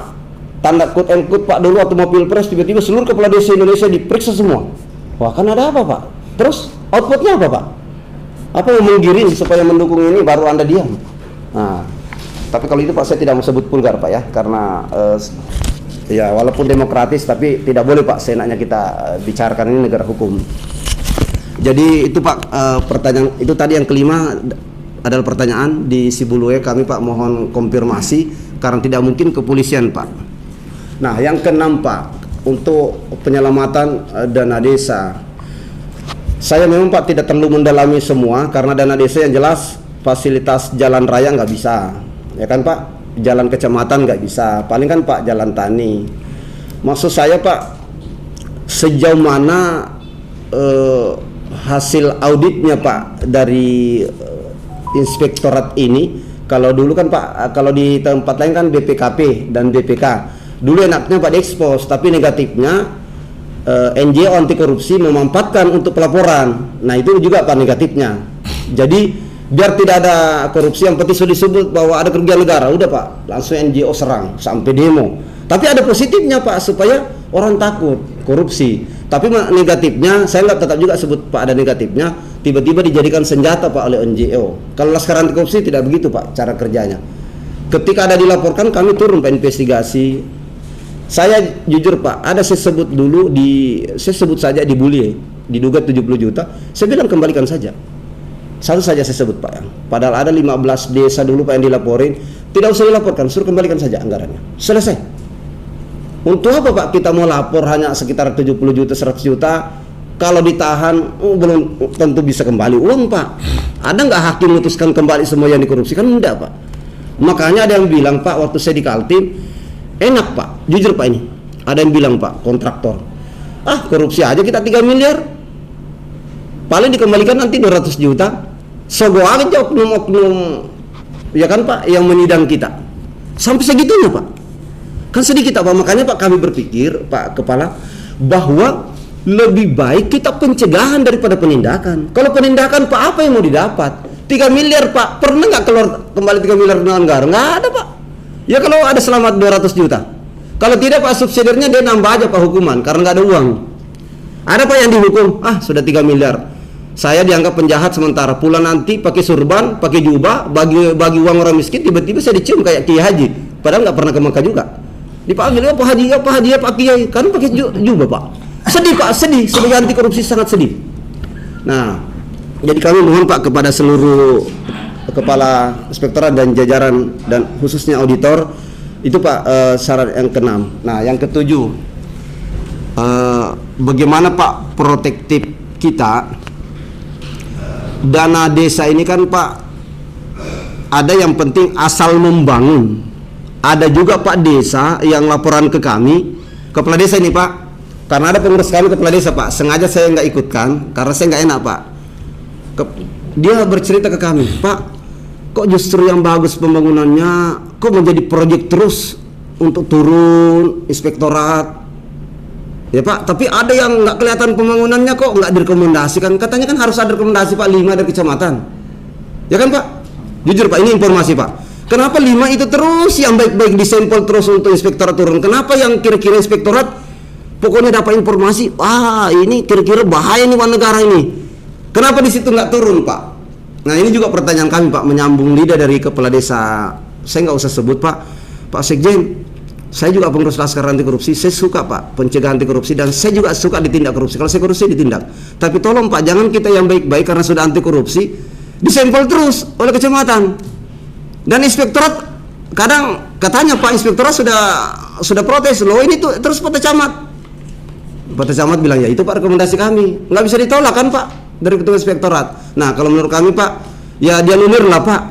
tanda quote and quote Pak dulu waktu mau pilpres, tiba-tiba seluruh kepala desa Indonesia diperiksa semua. Wah kan ada apa Pak? Terus outputnya apa Pak? Apa yang menggiring supaya mendukung ini baru Anda diam? Nah, tapi kalau itu Pak saya tidak mau sebut vulgar Pak ya, karena ya walaupun demokratis tapi tidak boleh Pak seenaknya kita bicarakan, ini negara hukum. Jadi itu Pak pertanyaan itu tadi yang kelima adalah pertanyaan di Sibulue, kami Pak mohon konfirmasi karena tidak mungkin kepolisian Pak. Nah yang keenam Pak, untuk penyelamatan dana desa, saya memang Pak tidak terlalu mendalami semua, karena dana desa yang jelas fasilitas jalan raya nggak bisa, ya kan Pak, jalan kecamatan nggak bisa, paling kan Pak jalan tani. Maksud saya Pak, sejauh mana hasil auditnya Pak dari inspektorat ini? Kalau dulu kan Pak, kalau di tempat lain kan BPKP dan BPK. Dulu enaknya Pak diekspos, tapi negatifnya NGO anti korupsi memanfaatkan untuk pelaporan. Nah itu juga Pak negatifnya. Jadi Biar tidak ada korupsi, yang penting sudah disebut bahwa ada kerugian negara, udah Pak, langsung NGO serang sampai demo. Tapi ada positifnya Pak, supaya orang takut korupsi. Tapi negatifnya, saya nggak tetap juga sebut Pak ada negatifnya, tiba-tiba dijadikan senjata Pak oleh NGO. Kalau Laskar Anti Korupsi tidak begitu Pak cara kerjanya. Ketika ada dilaporkan, kami turun Pak investigasi. Saya jujur Pak, ada saya sebut dulu saya sebut saja dibully, diduga 70 juta, saya bilang kembalikan saja. Satu saja saya sebut Pak, padahal ada 15 desa dulu Pak yang dilaporin, tidak usah dilaporkan, suruh kembalikan saja anggarannya, selesai. Untuk apa Pak kita mau lapor hanya sekitar 70 juta, 100 juta, kalau ditahan belum tentu bisa kembali uang Pak. Ada nggak hakim memutuskan kembali semua yang dikorupsi? Kan enggak Pak. Makanya ada yang bilang Pak, waktu saya di Kaltim, enak Pak, jujur Pak ini, ada yang bilang Pak, kontraktor, korupsi aja kita 3 miliar, paling dikembalikan nanti 200 juta. Sogo aja oknum-oknum, ya kan Pak, yang menyidang kita. Sampai segitunya Pak. Kan sedikit Pak, makanya Pak kami berpikir, Pak Kepala, bahwa lebih baik kita pencegahan daripada penindakan. Kalau penindakan Pak, apa yang mau didapat? 3 miliar Pak, pernah nggak keluar kembali 3 miliar dengan negara? Nggak ada Pak. Ya kalau ada selamat 200 juta. Kalau tidak Pak, subsidiarnya dia nambah aja Pak hukuman, karena nggak ada uang. Ada Pak yang dihukum, sudah 3 miliar. Saya dianggap penjahat sementara, pulang nanti pakai surban, pakai jubah, bagi uang orang miskin, tiba-tiba saya dicium kayak Kiai Haji, padahal nggak pernah ke Mekah juga. Dipanggil Pak Haji, Pak Kiai, kan pakai jubah Pak. Sedih Pak, sedih. Sebagai anti korupsi sangat sedih. Nah, jadi kami mohon Pak kepada seluruh kepala inspektorat dan jajaran dan khususnya auditor, itu Pak syarat yang ke-6. Nah, yang ke-7, bagaimana Pak protektif kita. Dana desa ini kan Pak, ada yang penting asal membangun. Ada juga Pak desa yang laporan ke kami, kepala desa ini Pak, karena ada pengurus kami kepala desa Pak, sengaja saya nggak ikutkan karena saya nggak enak Pak. Dia bercerita ke kami, Pak, kok justru yang bagus pembangunannya, kok menjadi proyek terus untuk turun inspektorat. Ya Pak, tapi ada yang nggak kelihatan pembangunannya, kok nggak direkomendasikan. Katanya kan harus ada rekomendasi Pak 5 dari kecamatan. Ya kan Pak? Jujur Pak, ini informasi Pak. Kenapa 5 itu terus yang baik-baik disampel terus untuk inspektorat turun? Kenapa yang kira-kira inspektorat pokoknya dapat informasi, ini kira-kira bahaya nih uang negara ini. Kenapa di situ nggak turun Pak? Nah ini juga pertanyaan kami Pak, menyambung lidah dari kepala desa. Saya nggak usah sebut Pak Sekjen. Saya juga pengurus Laskar Anti Korupsi, saya suka Pak pencegahan anti korupsi dan saya juga suka ditindak korupsi. Kalau saya korupsi ditindak. Tapi tolong Pak, jangan kita yang baik-baik karena sudah anti korupsi disampel terus oleh kecamatan. Dan inspektorat kadang katanya Pak inspektorat sudah protes loh, ini tuh terus Pak Camat. Pak Camat bilang ya itu Pak rekomendasi kami, nggak bisa ditolak kan Pak dari ketua inspektorat. Nah kalau menurut kami Pak, ya dia lulir lah Pak,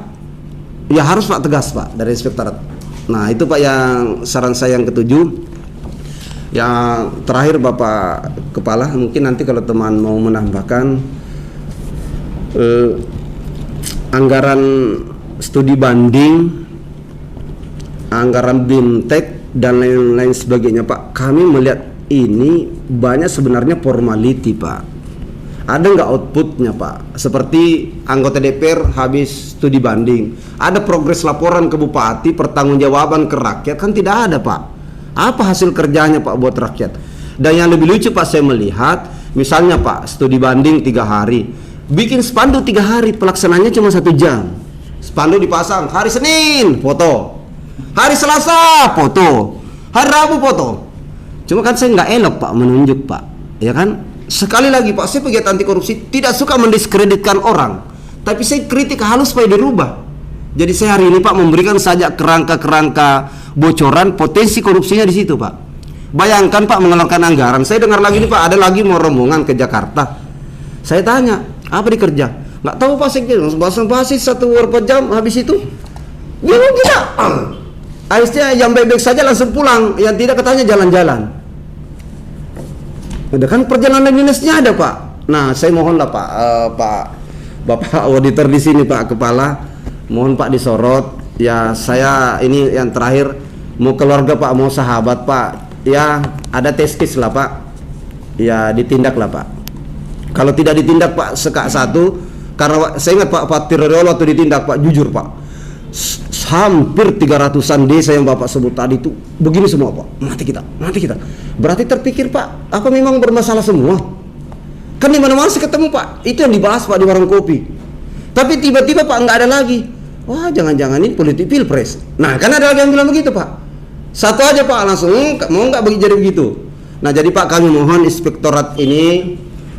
ya harus Pak tegas Pak dari inspektorat. Nah itu Pak yang saran saya yang ke-7. Yang terakhir Bapak Kepala, mungkin nanti kalau teman mau menambahkan anggaran studi banding, anggaran BIMTEK dan lain-lain sebagainya Pak, kami melihat ini banyak sebenarnya formality Pak. Ada nggak outputnya Pak? Seperti anggota DPR habis studi banding, ada progres laporan ke bupati, pertanggungjawaban ke rakyat, kan tidak ada Pak. Apa hasil kerjanya Pak buat rakyat? Dan yang lebih lucu Pak, saya melihat misalnya Pak studi banding 3 hari, bikin spanduk 3 hari, pelaksananya cuma 1 jam. Spanduk dipasang hari Senin foto, hari Selasa foto, hari Rabu foto. Cuma kan saya nggak elok Pak menunjuk Pak, ya kan? Sekali lagi Pak, saya pegiat anti korupsi tidak suka mendiskreditkan orang, tapi saya kritik halus supaya dirubah. Jadi saya hari ini Pak memberikan saja kerangka-kerangka bocoran potensi korupsinya di situ Pak. Bayangkan Pak mengeluarkan anggaran. Saya dengar lagi nih Pak, ada lagi mau rombongan ke Jakarta. Saya tanya, apa dikerja? Nggak tahu Pak Sekjen, bahas 1 jam habis itu. Bingung kita. Akhirnya yang baik-baik saja langsung pulang, yang tidak katanya jalan-jalan. Udah kan perjalanan dinasnya ada Pak. Nah saya mohon lah Pak, Bapak auditor di sini Pak Kepala, mohon Pak disorot. Ya saya ini yang terakhir, mau keluarga Pak, mau sahabat Pak, ya ada teskis lah Pak, ya ditindak lah Pak. Kalau tidak ditindak Pak sekak 1, Karena saya ingat Pak Tirerolo waktu ditindak Pak, jujur Pak, hampir 300-an desa yang Bapak sebut tadi itu begini semua Pak, mati kita. Berarti terpikir Pak, apa memang bermasalah semua? Kan di mana-mana sih ketemu Pak, itu yang dibahas Pak di warung kopi. Tapi tiba-tiba Pak nggak ada lagi. Wah, jangan-jangan ini politik pilpres. Nah, kan ada lagi yang bilang begitu Pak. Satu aja Pak, langsung mau nggak jadi begitu. Nah, jadi Pak, kami mohon inspektorat ini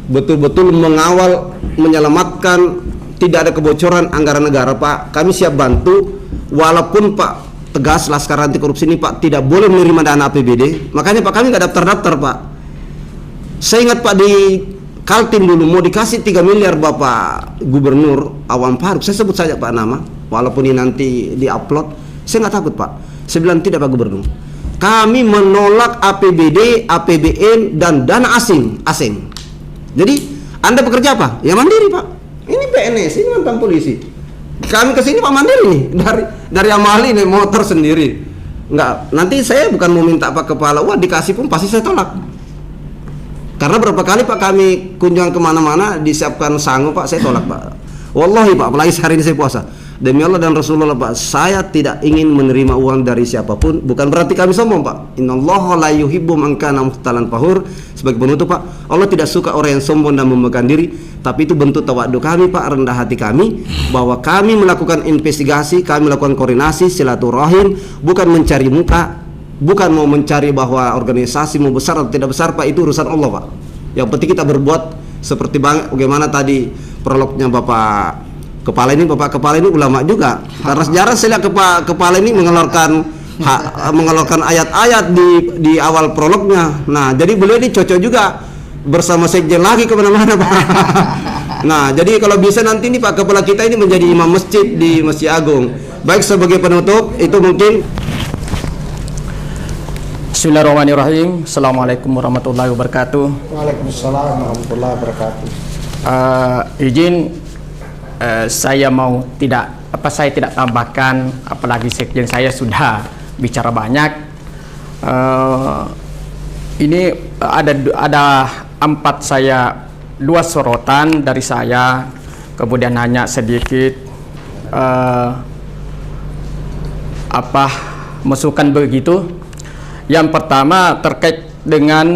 betul-betul mengawal, menyelamatkan, tidak ada kebocoran anggaran negara Pak. Kami siap bantu, walaupun Pak tegas Laskar Anti Korupsi ini Pak tidak boleh menerima dana APBD. Makanya Pak kami nggak daftar-daftar Pak. Saya ingat Pak di Kaltim dulu mau dikasih 3 miliar Bapak Gubernur Awam Faruk, saya sebut saja Pak nama, walaupun ini nanti diupload, saya nggak takut Pak. Saya bilang tidak Pak Gubernur, kami menolak APBD, APBN dan dana asing. Jadi Anda bekerja apa? Ya mandiri Pak. Ini PNS, ini mantan polisi. Kami kesini Pak mandiri nih, dari Amali nih motor sendiri. Enggak, nanti saya bukan mau minta Pak kepala, wah dikasih pun pasti saya tolak. Karena berapa kali Pak kami kunjungan kemana-mana disiapkan sangu Pak, saya tolak Pak. Wallahi Pak, apalagi hari ini saya puasa. Demi Allah dan Rasulullah Pak, saya tidak ingin menerima uang dari siapapun. Bukan berarti kami sombong Pak. Innallaha la yuhibbu man kana mukhtalan fakhur. Sebagai penutup Pak, Allah tidak suka orang yang sombong dan memegahkan diri. Tapi itu bentuk tawadhu kami Pak, rendah hati kami, bahwa kami melakukan investigasi, kami melakukan koordinasi, silaturahim, bukan mencari muka, bukan mau mencari bahwa organisasi mau besar atau tidak besar Pak, itu urusan Allah Pak. Yang penting kita berbuat seperti bagaimana tadi prolognya Bapak Kepala ini, Bapak Kepala ini ulama juga. Karena sejarah saya lihat Kepala ini mengeluarkan ayat-ayat di awal prolognya. Nah, jadi beliau ini cocok juga bersama sekjen lagi kemana-mana Pak. Nah, jadi kalau bisa nanti ini Pak Kepala kita ini menjadi imam masjid di Masjid Agung. Baik, sebagai penutup itu mungkin. Bismillahirrahmanirrahim. Assalamualaikum warahmatullahi wabarakatuh. Waalaikumsalam warahmatullahi wabarakatuh. Izin saya tidak tambahkan, apalagi sekjen saya sudah bicara banyak. Ini ada 2 sorotan dari saya, kemudian hanya sedikit masukan begitu. Yang pertama terkait dengan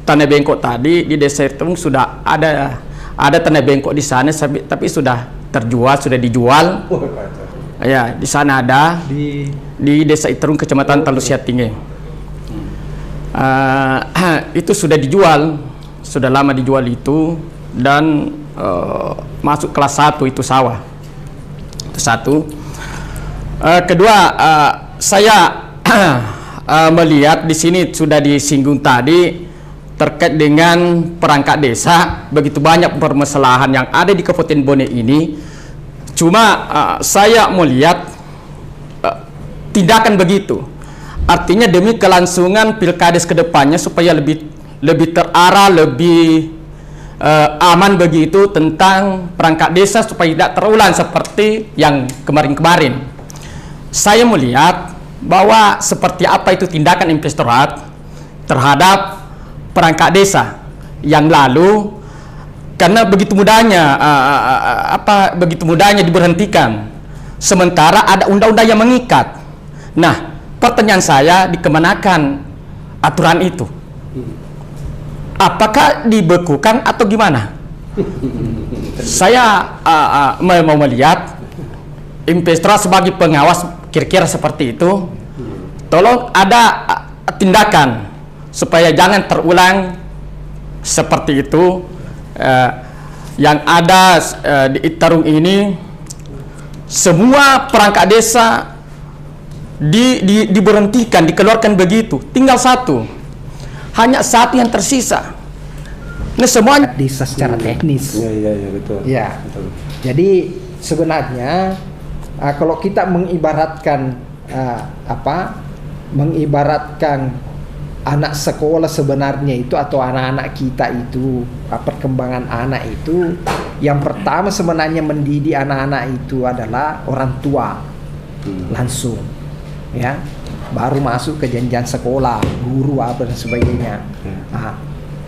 tanah bengkok tadi di desa itu sudah ada tanah bengkok di sana, tapi sudah dijual. Ya, di sana ada di desa Iterung, Kecamatan Talusia Tinggi. Itu sudah dijual, sudah lama dijual itu, dan masuk kelas 1 itu sawah. Itu satu. Kedua, saya melihat di sini sudah disinggung tadi terkait dengan perangkat desa, begitu banyak permasalahan yang ada di Kabupaten Bone ini. Cuma saya melihat tindakan begitu, artinya demi kelangsungan pilkades kedepannya supaya lebih terarah, lebih aman begitu tentang perangkat desa, supaya tidak terulang seperti yang kemarin-kemarin. Saya melihat bahwa seperti apa itu tindakan inspektorat terhadap perangkat desa yang lalu, karena begitu mudahnya diberhentikan, sementara ada undang-undang yang mengikat. Nah, pertanyaan saya, dikemanakan aturan itu? Apakah dibekukan atau gimana? Saya mau melihat inspektorat sebagai pengawas kira-kira seperti itu. Tolong ada tindakan supaya jangan terulang seperti itu. Yang ada di Iterung ini, semua perangkat desa diberhentikan, dikeluarkan begitu. Tinggal hanya satu yang tersisa. Nah, semuanya Desa secara teknis. Iya betul. Ya. Betul. Jadi sebenarnya kalau kita mengibaratkan anak sekolah sebenarnya itu, atau anak-anak kita itu, perkembangan anak itu, yang pertama sebenarnya mendidik anak-anak itu adalah orang tua langsung, ya, baru masuk ke jenjang sekolah, guru apa dan sebagainya. Nah,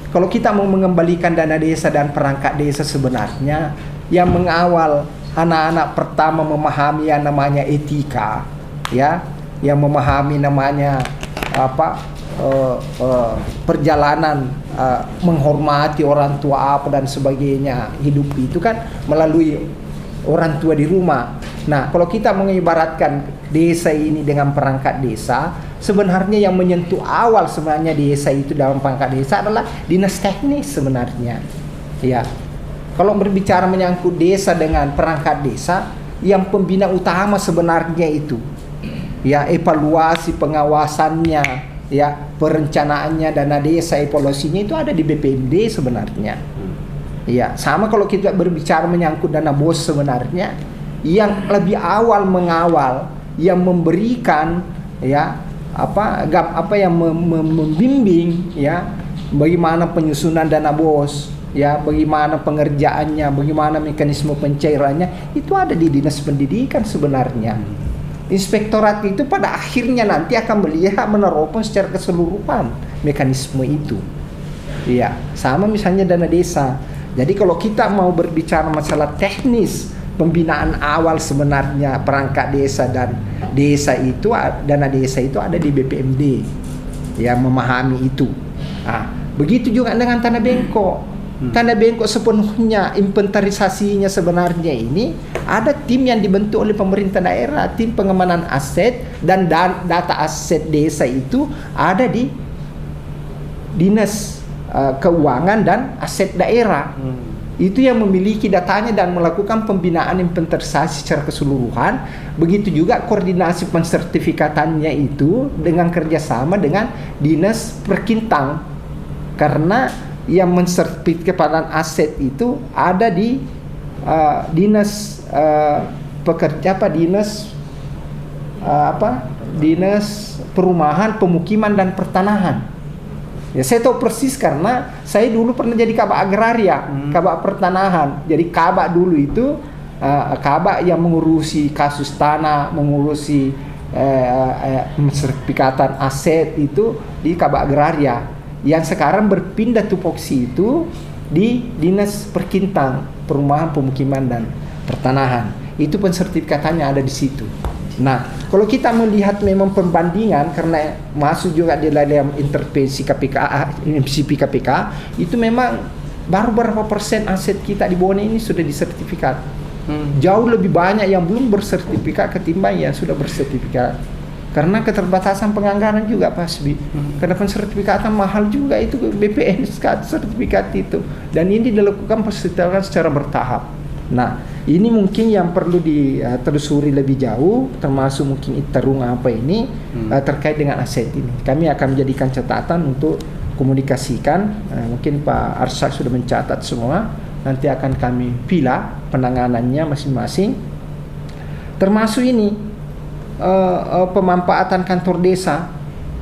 kalau kita mau mengembalikan dana desa dan perangkat desa sebenarnya yang mengawal anak-anak pertama memahami yang namanya etika, ya, yang memahami namanya perjalanan menghormati orang tua apa dan sebagainya. Hidup itu kan melalui orang tua di rumah. Nah, kalau kita mengibaratkan desa ini dengan perangkat desa, sebenarnya yang menyentuh awal sebenarnya desa itu dalam perangkat desa adalah dinas teknis sebenarnya. Ya. Kalau berbicara menyangkut desa dengan perangkat desa, yang pembina utama sebenarnya itu, ya, evaluasi pengawasannya, ya, perencanaannya, dana desa, evaluasinya itu ada di BPMD sebenarnya. Ya, sama kalau kita berbicara menyangkut dana BOS sebenarnya, yang lebih awal mengawal, yang memberikan, ya, yang membimbing, ya, bagaimana penyusunan dana BOS, ya, bagaimana pengerjaannya, bagaimana mekanisme pencairannya, itu ada di dinas pendidikan sebenarnya. Inspektorat itu pada akhirnya nanti akan melihat, menerapkan secara keseluruhan mekanisme itu. Iya, sama misalnya dana desa. Jadi kalau kita mau berbicara masalah teknis pembinaan awal sebenarnya perangkat desa dan desa itu, dana desa itu ada di BPMD, ya, memahami itu. Nah, begitu juga dengan tanah bengkok. Tanah bengkok sepenuhnya inventarisasinya sebenarnya ini ada tim yang dibentuk oleh pemerintah daerah, tim pengamanan aset dan data aset desa itu ada di dinas keuangan dan aset daerah. Itu yang memiliki datanya dan melakukan pembinaan inventarisasi secara keseluruhan. Begitu juga koordinasi pensertifikatannya itu dengan kerjasama dengan dinas perkintang, karena yang mensertifikasi aset itu ada di dinas dinas perumahan, pemukiman dan pertanahan. Ya, saya tahu persis karena saya dulu pernah jadi kabak agraria, kabak pertanahan. Jadi kabak dulu itu kabak yang mengurusi kasus tanah, mengurusi sertifikatan aset itu di kabak agraria. Yang sekarang berpindah tupoksi itu di dinas perkintang, perumahan, pemukiman dan pertanahan. Itu pensertifikatannya ada di situ. Nah, kalau kita melihat memang pembandingan, karena masuk juga di dalam intervensi KPK, itu memang baru berapa persen aset kita di Bone ini sudah disertifikat. Jauh lebih banyak yang belum bersertifikat ketimbang yang sudah bersertifikat. Karena keterbatasan penganggaran juga Pak Hasbi. Karena pensertifikatan mahal juga itu BPN sertifikat itu. Dan ini dilakukan persertifikatan secara bertahap. Nah, ini mungkin yang perlu ditelusuri lebih jauh, termasuk mungkin Iterung apa ini terkait dengan aset ini. Kami akan menjadikan catatan untuk komunikasikan. Mungkin Pak Arsyad sudah mencatat semua. Nanti akan kami pilih penanganannya masing-masing. Termasuk ini pemanfaatan kantor desa.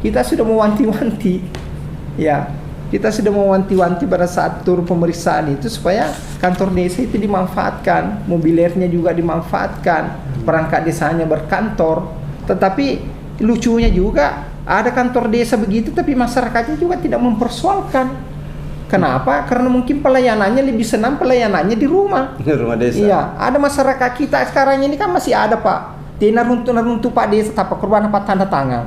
Kita sudah mewanti-wanti, ya, kita sudah mewanti-wanti pada saat turun pemeriksaan itu supaya kantor desa itu dimanfaatkan, mobilirnya juga dimanfaatkan, perangkat desanya berkantor. Tetapi lucunya juga ada kantor desa begitu, tapi masyarakatnya juga tidak mempersoalkan. Kenapa? Karena mungkin pelayanannya lebih senang pelayanannya di rumah. Di rumah desa. Iya, ada masyarakat kita sekarang ini kan masih ada Pak. Tina runtuh Pak desa tapak korban apa tanda tangan.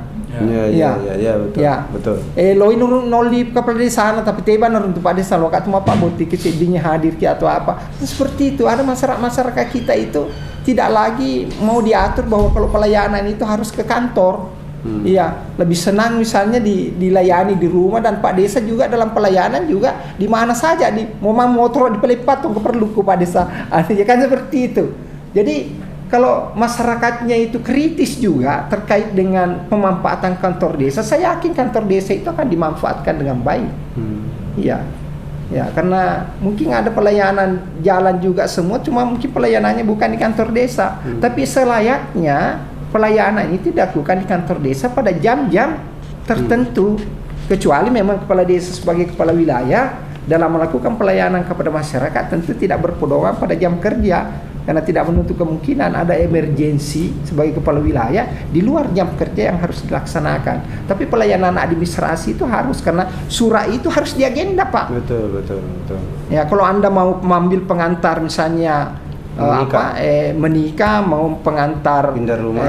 Ya, betul. Ya. Betul. Loi noli kepala desa tapi teba runtuh Pak desa lo kat Pak boti kecedinya hadir ki atau apa. Seperti itu ada masyarakat kita itu tidak lagi mau diatur bahwa kalau pelayanan itu harus ke kantor. Iya, lebih senang misalnya dilayani di rumah, dan Pak desa juga dalam pelayanan juga di mana saja mau motor di pelipat tuh perlu ke Pak desa. Ya kan seperti itu. Jadi kalau masyarakatnya itu kritis juga terkait dengan pemanfaatan kantor desa, saya yakin kantor desa itu akan dimanfaatkan dengan baik. Iya, ya, karena mungkin ada pelayanan jalan juga semua, cuma mungkin pelayanannya bukan di kantor desa. Tapi selayaknya pelayanan itu dilakukan di kantor desa pada jam-jam tertentu, kecuali memang kepala desa sebagai kepala wilayah dalam melakukan pelayanan kepada masyarakat tentu tidak berpedoman pada jam kerja. karena tidak menutup kemungkinan ada emergensi sebagai kepala wilayah di luar jam kerja yang harus dilaksanakan. Tapi pelayanan administrasi itu harus, karena surah itu harus di agenda, Pak. Betul. Ya, kalau Anda mau mengambil pengantar misalnya menikah, mau pengantar pindah rumah,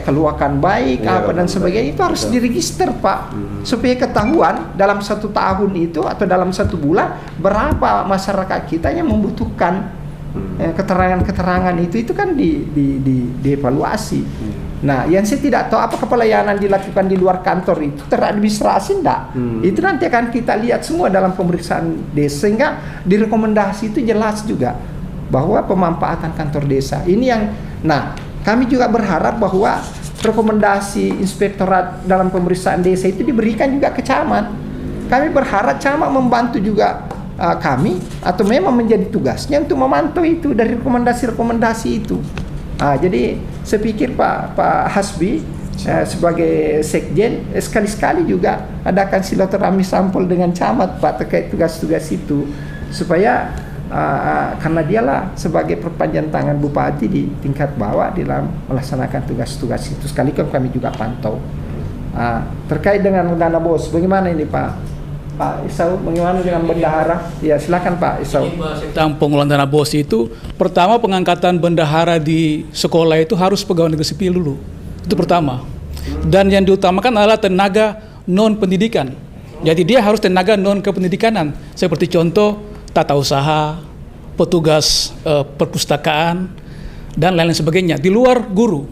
keluarkan baik, ya, dan sebagainya, itu harus diregister, Pak, supaya ketahuan dalam 1 tahun itu atau dalam 1 bulan berapa masyarakat kita yang membutuhkan keterangan-keterangan itu kan dievaluasi. Nah, yang saya tidak tahu apakah pelayanan dilakukan di luar kantor itu teradministrasi enggak. Itu nanti akan kita lihat semua dalam pemeriksaan desa, sehingga di rekomendasi itu jelas juga bahwa pemanfaatan kantor desa ini yang, nah kami juga berharap bahwa rekomendasi inspektorat dalam pemeriksaan desa itu diberikan juga ke camat. Kami berharap camat membantu juga kami, atau memang menjadi tugasnya untuk memantau itu dari rekomendasi-rekomendasi itu. Jadi saya pikir Pak Hasbi sebagai sekjen sekali-sekali juga adakan silaturahmi sampel dengan camat, Pak, terkait tugas-tugas itu, supaya karena dialah sebagai perpanjangan tangan bupati di tingkat bawah dalam melaksanakan tugas-tugas itu. Sekaligus kami juga pantau terkait dengan dana bos. Bagaimana ini Pak Isau, bagaimana dengan bendahara? Ya, silakan Pak Isau. Tentang pengelolaan dana bos itu, pertama pengangkatan bendahara di sekolah itu harus pegawai negeri sipil dulu. Itu pertama. Dan yang diutamakan adalah tenaga non pendidikan. Jadi dia harus tenaga non kependidikanan, seperti contoh tata usaha, petugas perpustakaan, dan lain-lain sebagainya. Di luar guru.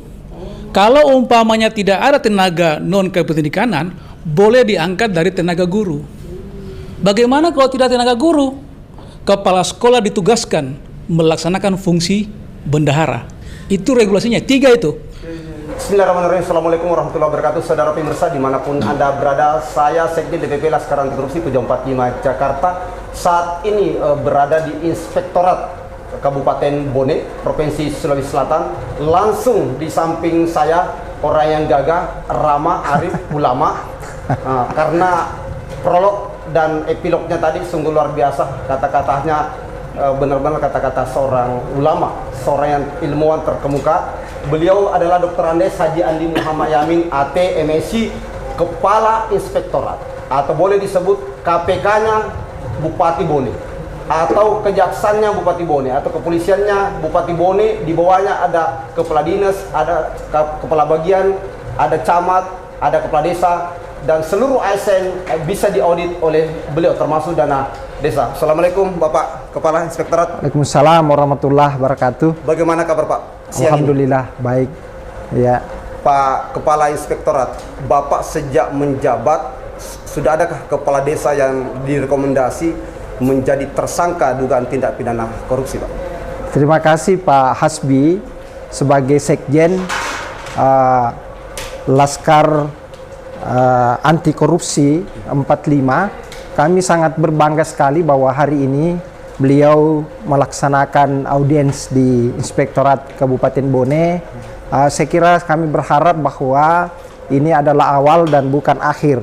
Kalau umpamanya tidak ada tenaga non kependidikanan, boleh diangkat dari tenaga guru. Bagaimana kalau tidak tenaga guru? Kepala sekolah ditugaskan melaksanakan fungsi bendahara. Itu regulasinya, 3 itu. Bismillahirrahmanirrahim. Assalamualaikum warahmatullahi wabarakatuh. Saudara pemirsa dimanapun Anda berada, saya Sekjen DPP Laskar Anti Korupsi 745 Jakarta. Saat ini berada di Inspektorat Kabupaten Bone, Provinsi Sulawesi Selatan. Langsung di samping saya orang yang gagah, ramah, arif, ulama. Karena prolog dan epilognya tadi sungguh luar biasa, kata-katanya benar-benar kata-kata seorang ulama, seorang yang ilmuwan terkemuka. Beliau adalah Dr. Andes Haji Andi Muhammad Yamin, AT, MSc, Kepala Inspektorat, atau boleh disebut KPK-nya Bupati Bone, atau kejaksannya Bupati Bone, atau kepolisiannya Bupati Bone. Di bawahnya ada kepala dinas, ada kepala bagian, ada camat, ada kepala desa, dan seluruh ASN bisa diaudit oleh beliau, termasuk dana desa. Assalamualaikum Bapak Kepala Inspektorat. Waalaikumsalam warahmatullahi wabarakatuh. Bagaimana kabar Pak? Alhamdulillah baik. Ya. Pak Kepala Inspektorat, Bapak sejak menjabat sudah adakah kepala desa yang direkomendasi menjadi tersangka dugaan tindak pidana korupsi, Pak? Terima kasih Pak Hasbi sebagai Sekjen Laskar Anti Korupsi 45. Kami sangat berbangga sekali bahwa hari ini beliau melaksanakan audiens di Inspektorat Kabupaten Bone. Saya kira kami berharap bahwa ini adalah awal dan bukan akhir.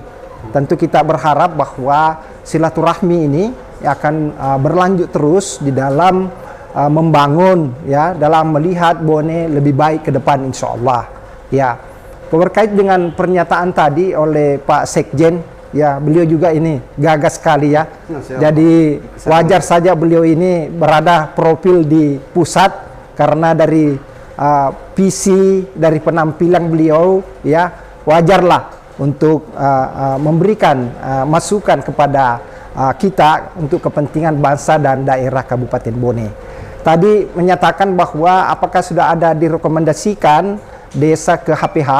Tentu kita berharap bahwa silaturahmi ini akan berlanjut terus di dalam membangun, ya, dalam melihat Bone lebih baik ke depan, insya Allah. Ya, terkait dengan pernyataan tadi oleh Pak Sekjen, ya, beliau juga ini gagah sekali, ya. Jadi wajar saja beliau ini berada profil di pusat, karena dari visi, dari penampilan beliau, ya, wajarlah untuk memberikan masukan kepada kita untuk kepentingan bangsa dan daerah Kabupaten Bone. Tadi menyatakan bahwa apakah sudah ada direkomendasikan desa ke HPH.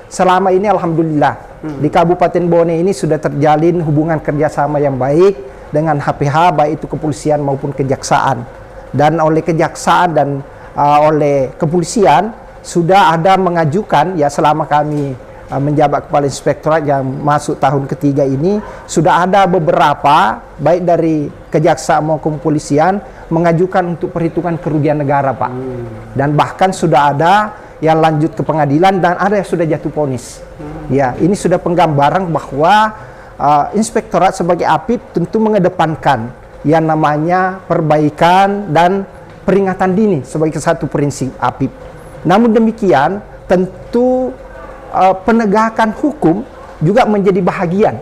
Selama ini alhamdulillah di Kabupaten Bone ini sudah terjalin hubungan kerjasama yang baik dengan HPH, baik itu kepolisian maupun kejaksaan. Dan oleh kejaksaan dan oleh kepolisian sudah ada mengajukan, ya, selama kami menjabat kepala inspektorat yang masuk tahun ketiga ini, sudah ada beberapa baik dari kejaksaan maupun kepolisian mengajukan untuk perhitungan kerugian negara, Pak. Dan bahkan sudah ada yang lanjut ke pengadilan dan ada yang sudah jatuh vonis. Ya, ini sudah penggambaran bahwa inspektorat sebagai APIP tentu mengedepankan yang namanya perbaikan dan peringatan dini sebagai satu prinsip APIP. Namun demikian, tentu penegakan hukum juga menjadi bahagian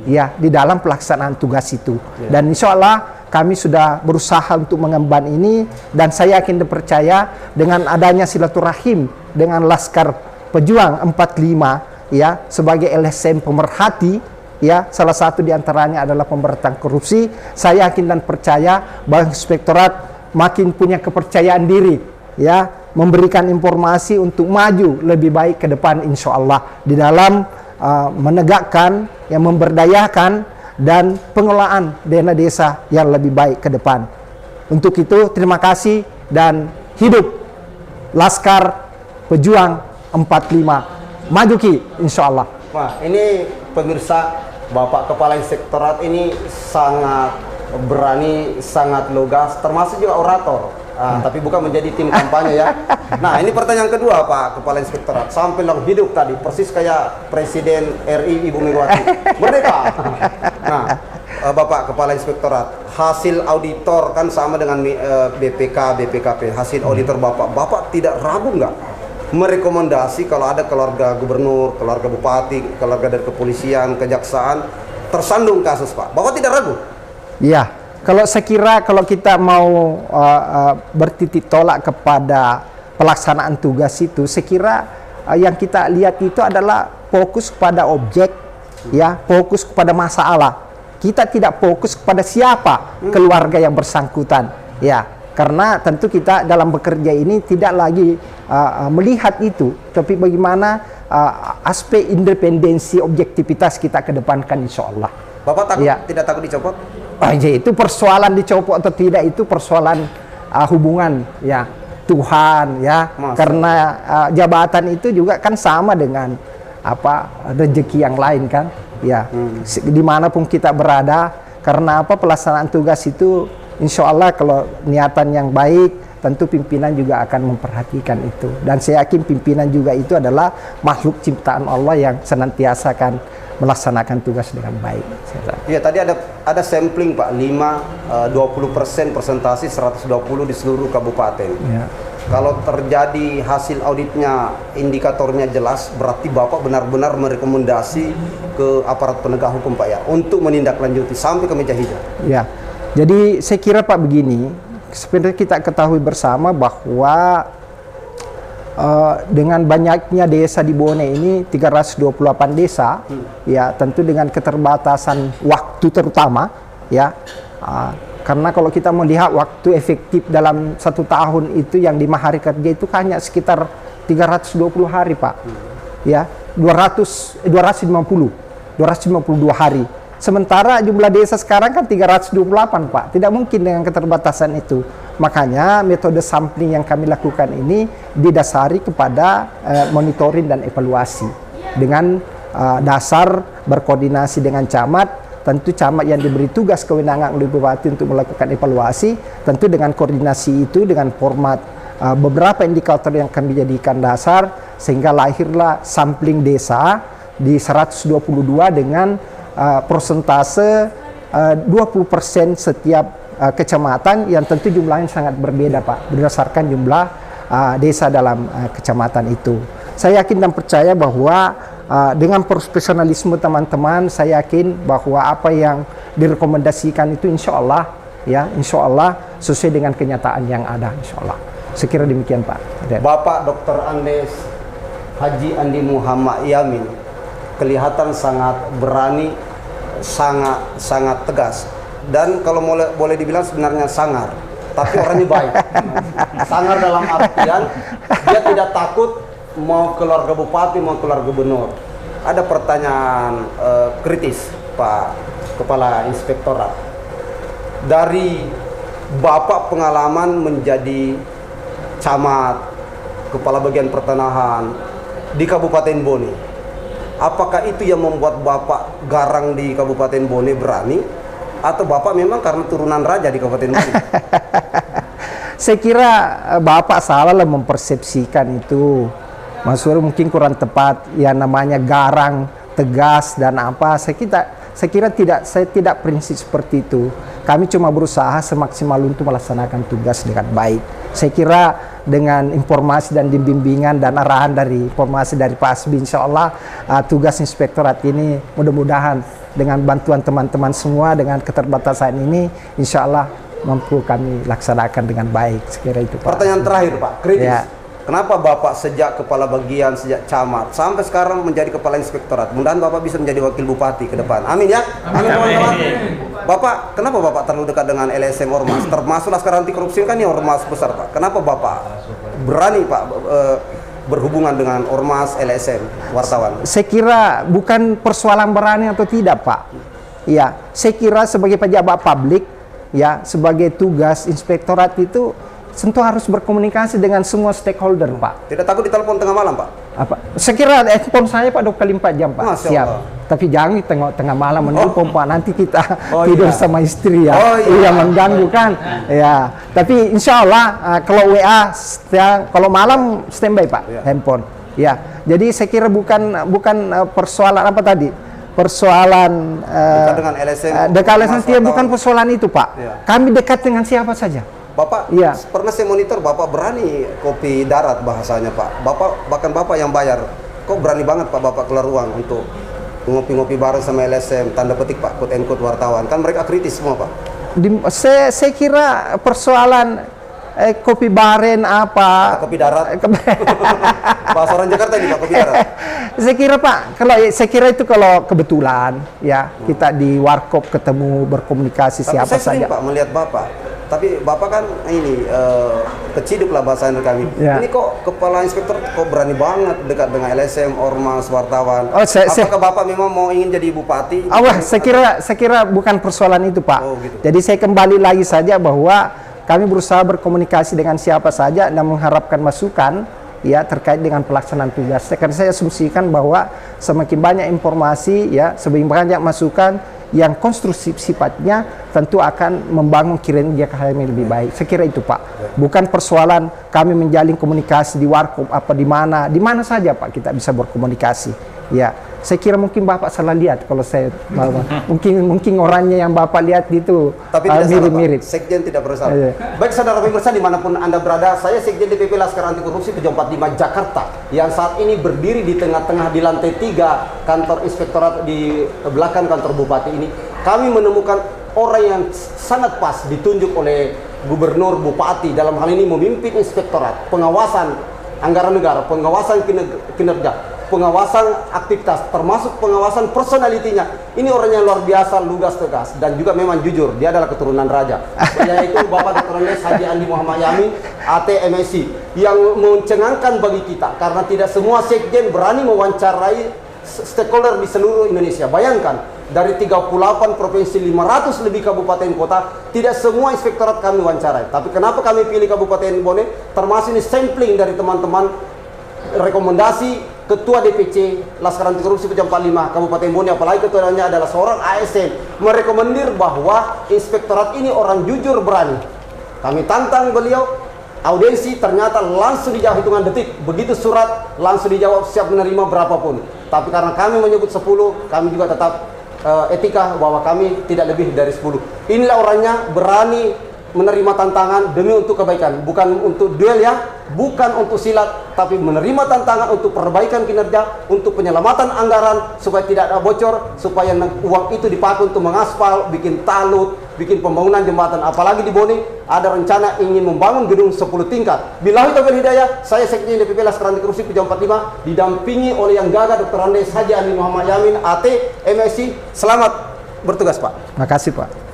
ya di dalam pelaksanaan tugas itu. Dan insya Allah kami sudah berusaha untuk mengemban ini, dan saya yakin dan percaya dengan adanya silaturahim dengan Laskar Pejuang 45 ya sebagai LSM pemerhati ya, salah satu diantaranya adalah pemberantasan korupsi. Saya yakin dan percaya bahwa Inspektorat makin punya kepercayaan diri ya, memberikan informasi untuk maju lebih baik ke depan insya Allah di dalam menegakkan, yang memberdayakan dan pengelolaan dana desa yang lebih baik ke depan. Untuk itu terima kasih dan hidup Laskar Pejuang 45. Maju Ki insya Allah. Wah, ini pemirsa, Bapak Kepala Inspektorat ini sangat berani, sangat lugas, termasuk juga orator. Tapi bukan menjadi tim kampanye ya. Nah, ini pertanyaan kedua Pak Kepala Inspektorat. Sampai long hidup tadi, persis kayak Presiden RI Ibu Megawati. Merdeka. Nah, Bapak Kepala Inspektorat, hasil auditor kan sama dengan BPK, BPKP. Hasil auditor Bapak tidak ragu nggak merekomendasi kalau ada keluarga gubernur, keluarga bupati, keluarga dari kepolisian, kejaksaan tersandung kasus Pak? Bapak tidak ragu? Iya. Kalau saya kira kalau kita mau bertitik tolak kepada pelaksanaan tugas itu, saya kira yang kita lihat itu adalah fokus kepada objek, ya, fokus kepada masalah. Kita tidak fokus kepada siapa keluarga yang bersangkutan, ya. Karena tentu kita dalam bekerja ini tidak lagi melihat itu, tapi bagaimana aspek independensi, objektivitas kita kedepankan insya Allah. Bapak takut, ya. tidak takut dicopot? Itu persoalan dicopot atau tidak itu persoalan hubungan ya Tuhan ya. Karena jabatan itu juga kan sama dengan rezeki yang lain kan ya. Dimanapun kita berada, karena pelaksanaan tugas itu insya Allah kalau niatan yang baik tentu pimpinan juga akan memperhatikan itu, dan saya yakin pimpinan juga itu adalah makhluk ciptaan Allah yang senantiasa akan melaksanakan tugas dengan baik. Iya, tadi ada sampling Pak, 20% presentasi 120 di seluruh kabupaten. Ya. Kalau terjadi hasil auditnya, indikatornya jelas, berarti Bapak benar-benar merekomendasi ke aparat penegak hukum Pak ya, untuk menindaklanjuti sampai ke meja hijau. Ya, jadi saya kira Pak begini, sebenarnya kita ketahui bersama bahwa dengan banyaknya desa di Bone ini 328 desa, ya tentu dengan keterbatasan waktu terutama, ya karena kalau kita melihat waktu efektif dalam 1 tahun itu yang 5 hari kerja itu hanya sekitar 320 hari Pak, ya 252 hari. Sementara jumlah desa sekarang kan 328 Pak, tidak mungkin dengan keterbatasan itu. Makanya metode sampling yang kami lakukan ini didasari kepada monitoring dan evaluasi. Dengan dasar berkoordinasi dengan camat, tentu camat yang diberi tugas kewenangan oleh bupati untuk melakukan evaluasi, tentu dengan koordinasi itu dengan format beberapa indikator yang kami jadikan dasar, sehingga lahirlah sampling desa di 122 dengan persentase 20% setiap kecamatan, yang tentu jumlahnya sangat berbeda Pak berdasarkan jumlah desa dalam kecamatan itu. Saya yakin dan percaya bahwa dengan profesionalisme teman-teman, saya yakin bahwa apa yang direkomendasikan itu insya Allah sesuai dengan kenyataan yang ada insya Allah. Sekira demikian Pak. Bapak Dr. Andes Haji Andi Muhammad Yamin kelihatan sangat berani, sangat tegas, dan kalau boleh dibilang sebenarnya sangar, tapi orangnya baik. Sangar dalam artian dia tidak takut mau keluarga bupati, mau keluarga gubernur. Ada pertanyaan kritis Pak Kepala Inspektorat, dari Bapak pengalaman menjadi camat, kepala bagian pertanahan di Kabupaten Bone, apakah itu yang membuat Bapak garang di Kabupaten Bone berani, atau Bapak memang karena turunan raja di Kabupaten Bone? Saya kira Bapak salah lah mempersepsikan itu. Maksudnya mungkin kurang tepat, ya namanya garang, tegas dan apa. saya kira saya tidak prinsip seperti itu. Kami cuma berusaha semaksimal untuk melaksanakan tugas dengan baik. Saya kira dengan informasi dan bimbingan dan arahan dari informasi dari Pak Asbi, insya Allah tugas inspektorat ini mudah-mudahan dengan bantuan teman-teman semua dengan keterbatasan ini, insya Allah mampu kami laksanakan dengan baik. Sekira itu Pak. Pertanyaan terakhir Pak, kritis. Ya. Kenapa Bapak sejak kepala bagian, sejak camat, sampai sekarang menjadi kepala inspektorat? Mudah-mudahan Bapak bisa menjadi wakil bupati ke depan. Amin ya. Amin teman-teman. Bapak, kenapa Bapak terlalu dekat dengan LSM Ormas? Termasuk Laskar Anti Korupsi kan ini Ormas besar Pak. Kenapa Bapak berani Pak berhubungan dengan Ormas LSM wartawan? Saya kira bukan persoalan berani atau tidak Pak. Ya, saya kira sebagai pejabat publik, ya, sebagai tugas inspektorat itu tentu harus berkomunikasi dengan semua stakeholder Pak. Tidak takut ditelepon tengah malam Pak? Apa? Saya kira handphone saya Pak 24 jam Pak. Masya Siap. Allah. Tapi jangan di tengah malam menelpon Pak. Nanti kita tidur iya. sama istri ya. Oh, iya. Iya, mengganggu kan. Ya. Tapi insya Allah kalau WA kalau malam standby Pak, Iya. handphone. Ya. Jadi saya kira bukan persoalan apa tadi? Persoalan Dekat dengan LSM. dekat LSM Ormas bukan wartawan. persoalan itu Pak. Iya. Kami dekat dengan siapa saja. Bapak, Iya. pernah saya monitor Bapak berani kopi darat bahasanya Pak. Bahkan Bapak yang bayar. Kok berani banget Pak Bapak keluar uang untuk ngopi-ngopi bareng sama LSM, tanda petik Pak, quote and quote wartawan. Kan mereka kritis semua Pak. Saya kira persoalan kopi baren apa Kopi darat. Bahasa orang Jakarta ini Pak, kopi darat. saya kira Pak, saya kira itu kalau kebetulan ya kita di warkop ketemu berkomunikasi Tapi siapa saya sering saja. Pak melihat Bapak. Tapi Bapak kan ini keciduk lah bahasa kami. Ya. Ini kok kepala inspektor kok berani banget dekat dengan LSM, Ormas, wartawan. Oh, Apakah Bapak memang mau ingin jadi bupati? Saya kira bukan persoalan itu Pak. Oh, gitu. Jadi saya kembali lagi saja bahwa kami berusaha berkomunikasi dengan siapa saja dan mengharapkan masukan ya terkait dengan pelaksanaan tugas. Karena saya asumsikan bahwa semakin banyak informasi ya, semakin banyak masukan yang konstruktif sifatnya tentu akan membangun kinerja kami lebih baik. Saya kira itu Pak. Bukan persoalan kami menjalin komunikasi di warkop apa di mana saja Pak kita bisa berkomunikasi. Ya, saya kira mungkin Bapak salah lihat kalau saya mungkin orangnya yang Bapak lihat itu Tapi tidak mirip-mirip. salah Pak, Sekjen tidak bersalah. Iya. Baik saudara pemirsa dimanapun Anda berada, saya Sekjen DPP Laskar Anti Korupsi Pejabat 45 Jakarta yang saat ini berdiri di tengah-tengah di lantai 3 kantor inspektorat di belakang kantor bupati ini. Kami menemukan orang yang sangat pas ditunjuk oleh gubernur bupati dalam hal ini memimpin inspektorat, pengawasan anggaran negara, pengawasan kinerja, pengawasan aktivitas, termasuk pengawasan personalitinya. Ini orang yang luar biasa, lugas, tegas, dan juga memang jujur. Dia adalah keturunan raja, yaitu Bapak Dr. Andes Haji Andi Muhammad Yamin, AT MSI, yang mencengangkan bagi kita karena tidak semua sekjen berani mewawancarai stakeholder di seluruh Indonesia. Bayangkan, dari 38 provinsi, 500 lebih kabupaten kota, tidak semua inspektorat kami wawancarai. Tapi kenapa kami pilih Kabupaten Bone? Termasuk ini sampling dari teman-teman, rekomendasi Ketua DPC Laskar Anti Korupsi Pejabat 45 Kabupaten Bone, apalagi ketuanya adalah seorang ASN, merekomendir bahwa inspektorat ini orang jujur, berani. Kami tantang beliau, audiensi, ternyata langsung dijawab hitungan detik. Begitu surat langsung dijawab siap menerima berapapun. Tapi karena kami menyebut 10, kami juga tetap etika bahwa kami tidak lebih dari 10. Inilah orangnya, berani menerima tantangan demi untuk kebaikan, bukan untuk duel ya, bukan untuk silat, tapi menerima tantangan untuk perbaikan kinerja, untuk penyelamatan anggaran supaya tidak ada bocor, supaya uang itu dipakai untuk mengaspal, bikin talut, bikin pembangunan jembatan. Apalagi di Bone ada rencana ingin membangun gedung 10 tingkat. Billahi taufiq wal hidayah, saya Sekjen DPP Laskar Anti Korupsi Pejabat 45 didampingi oleh yang gagah Dr. Andes Haji Andi Muhammad Yamin, AT MSI. Selamat bertugas Pak. Makasih Pak.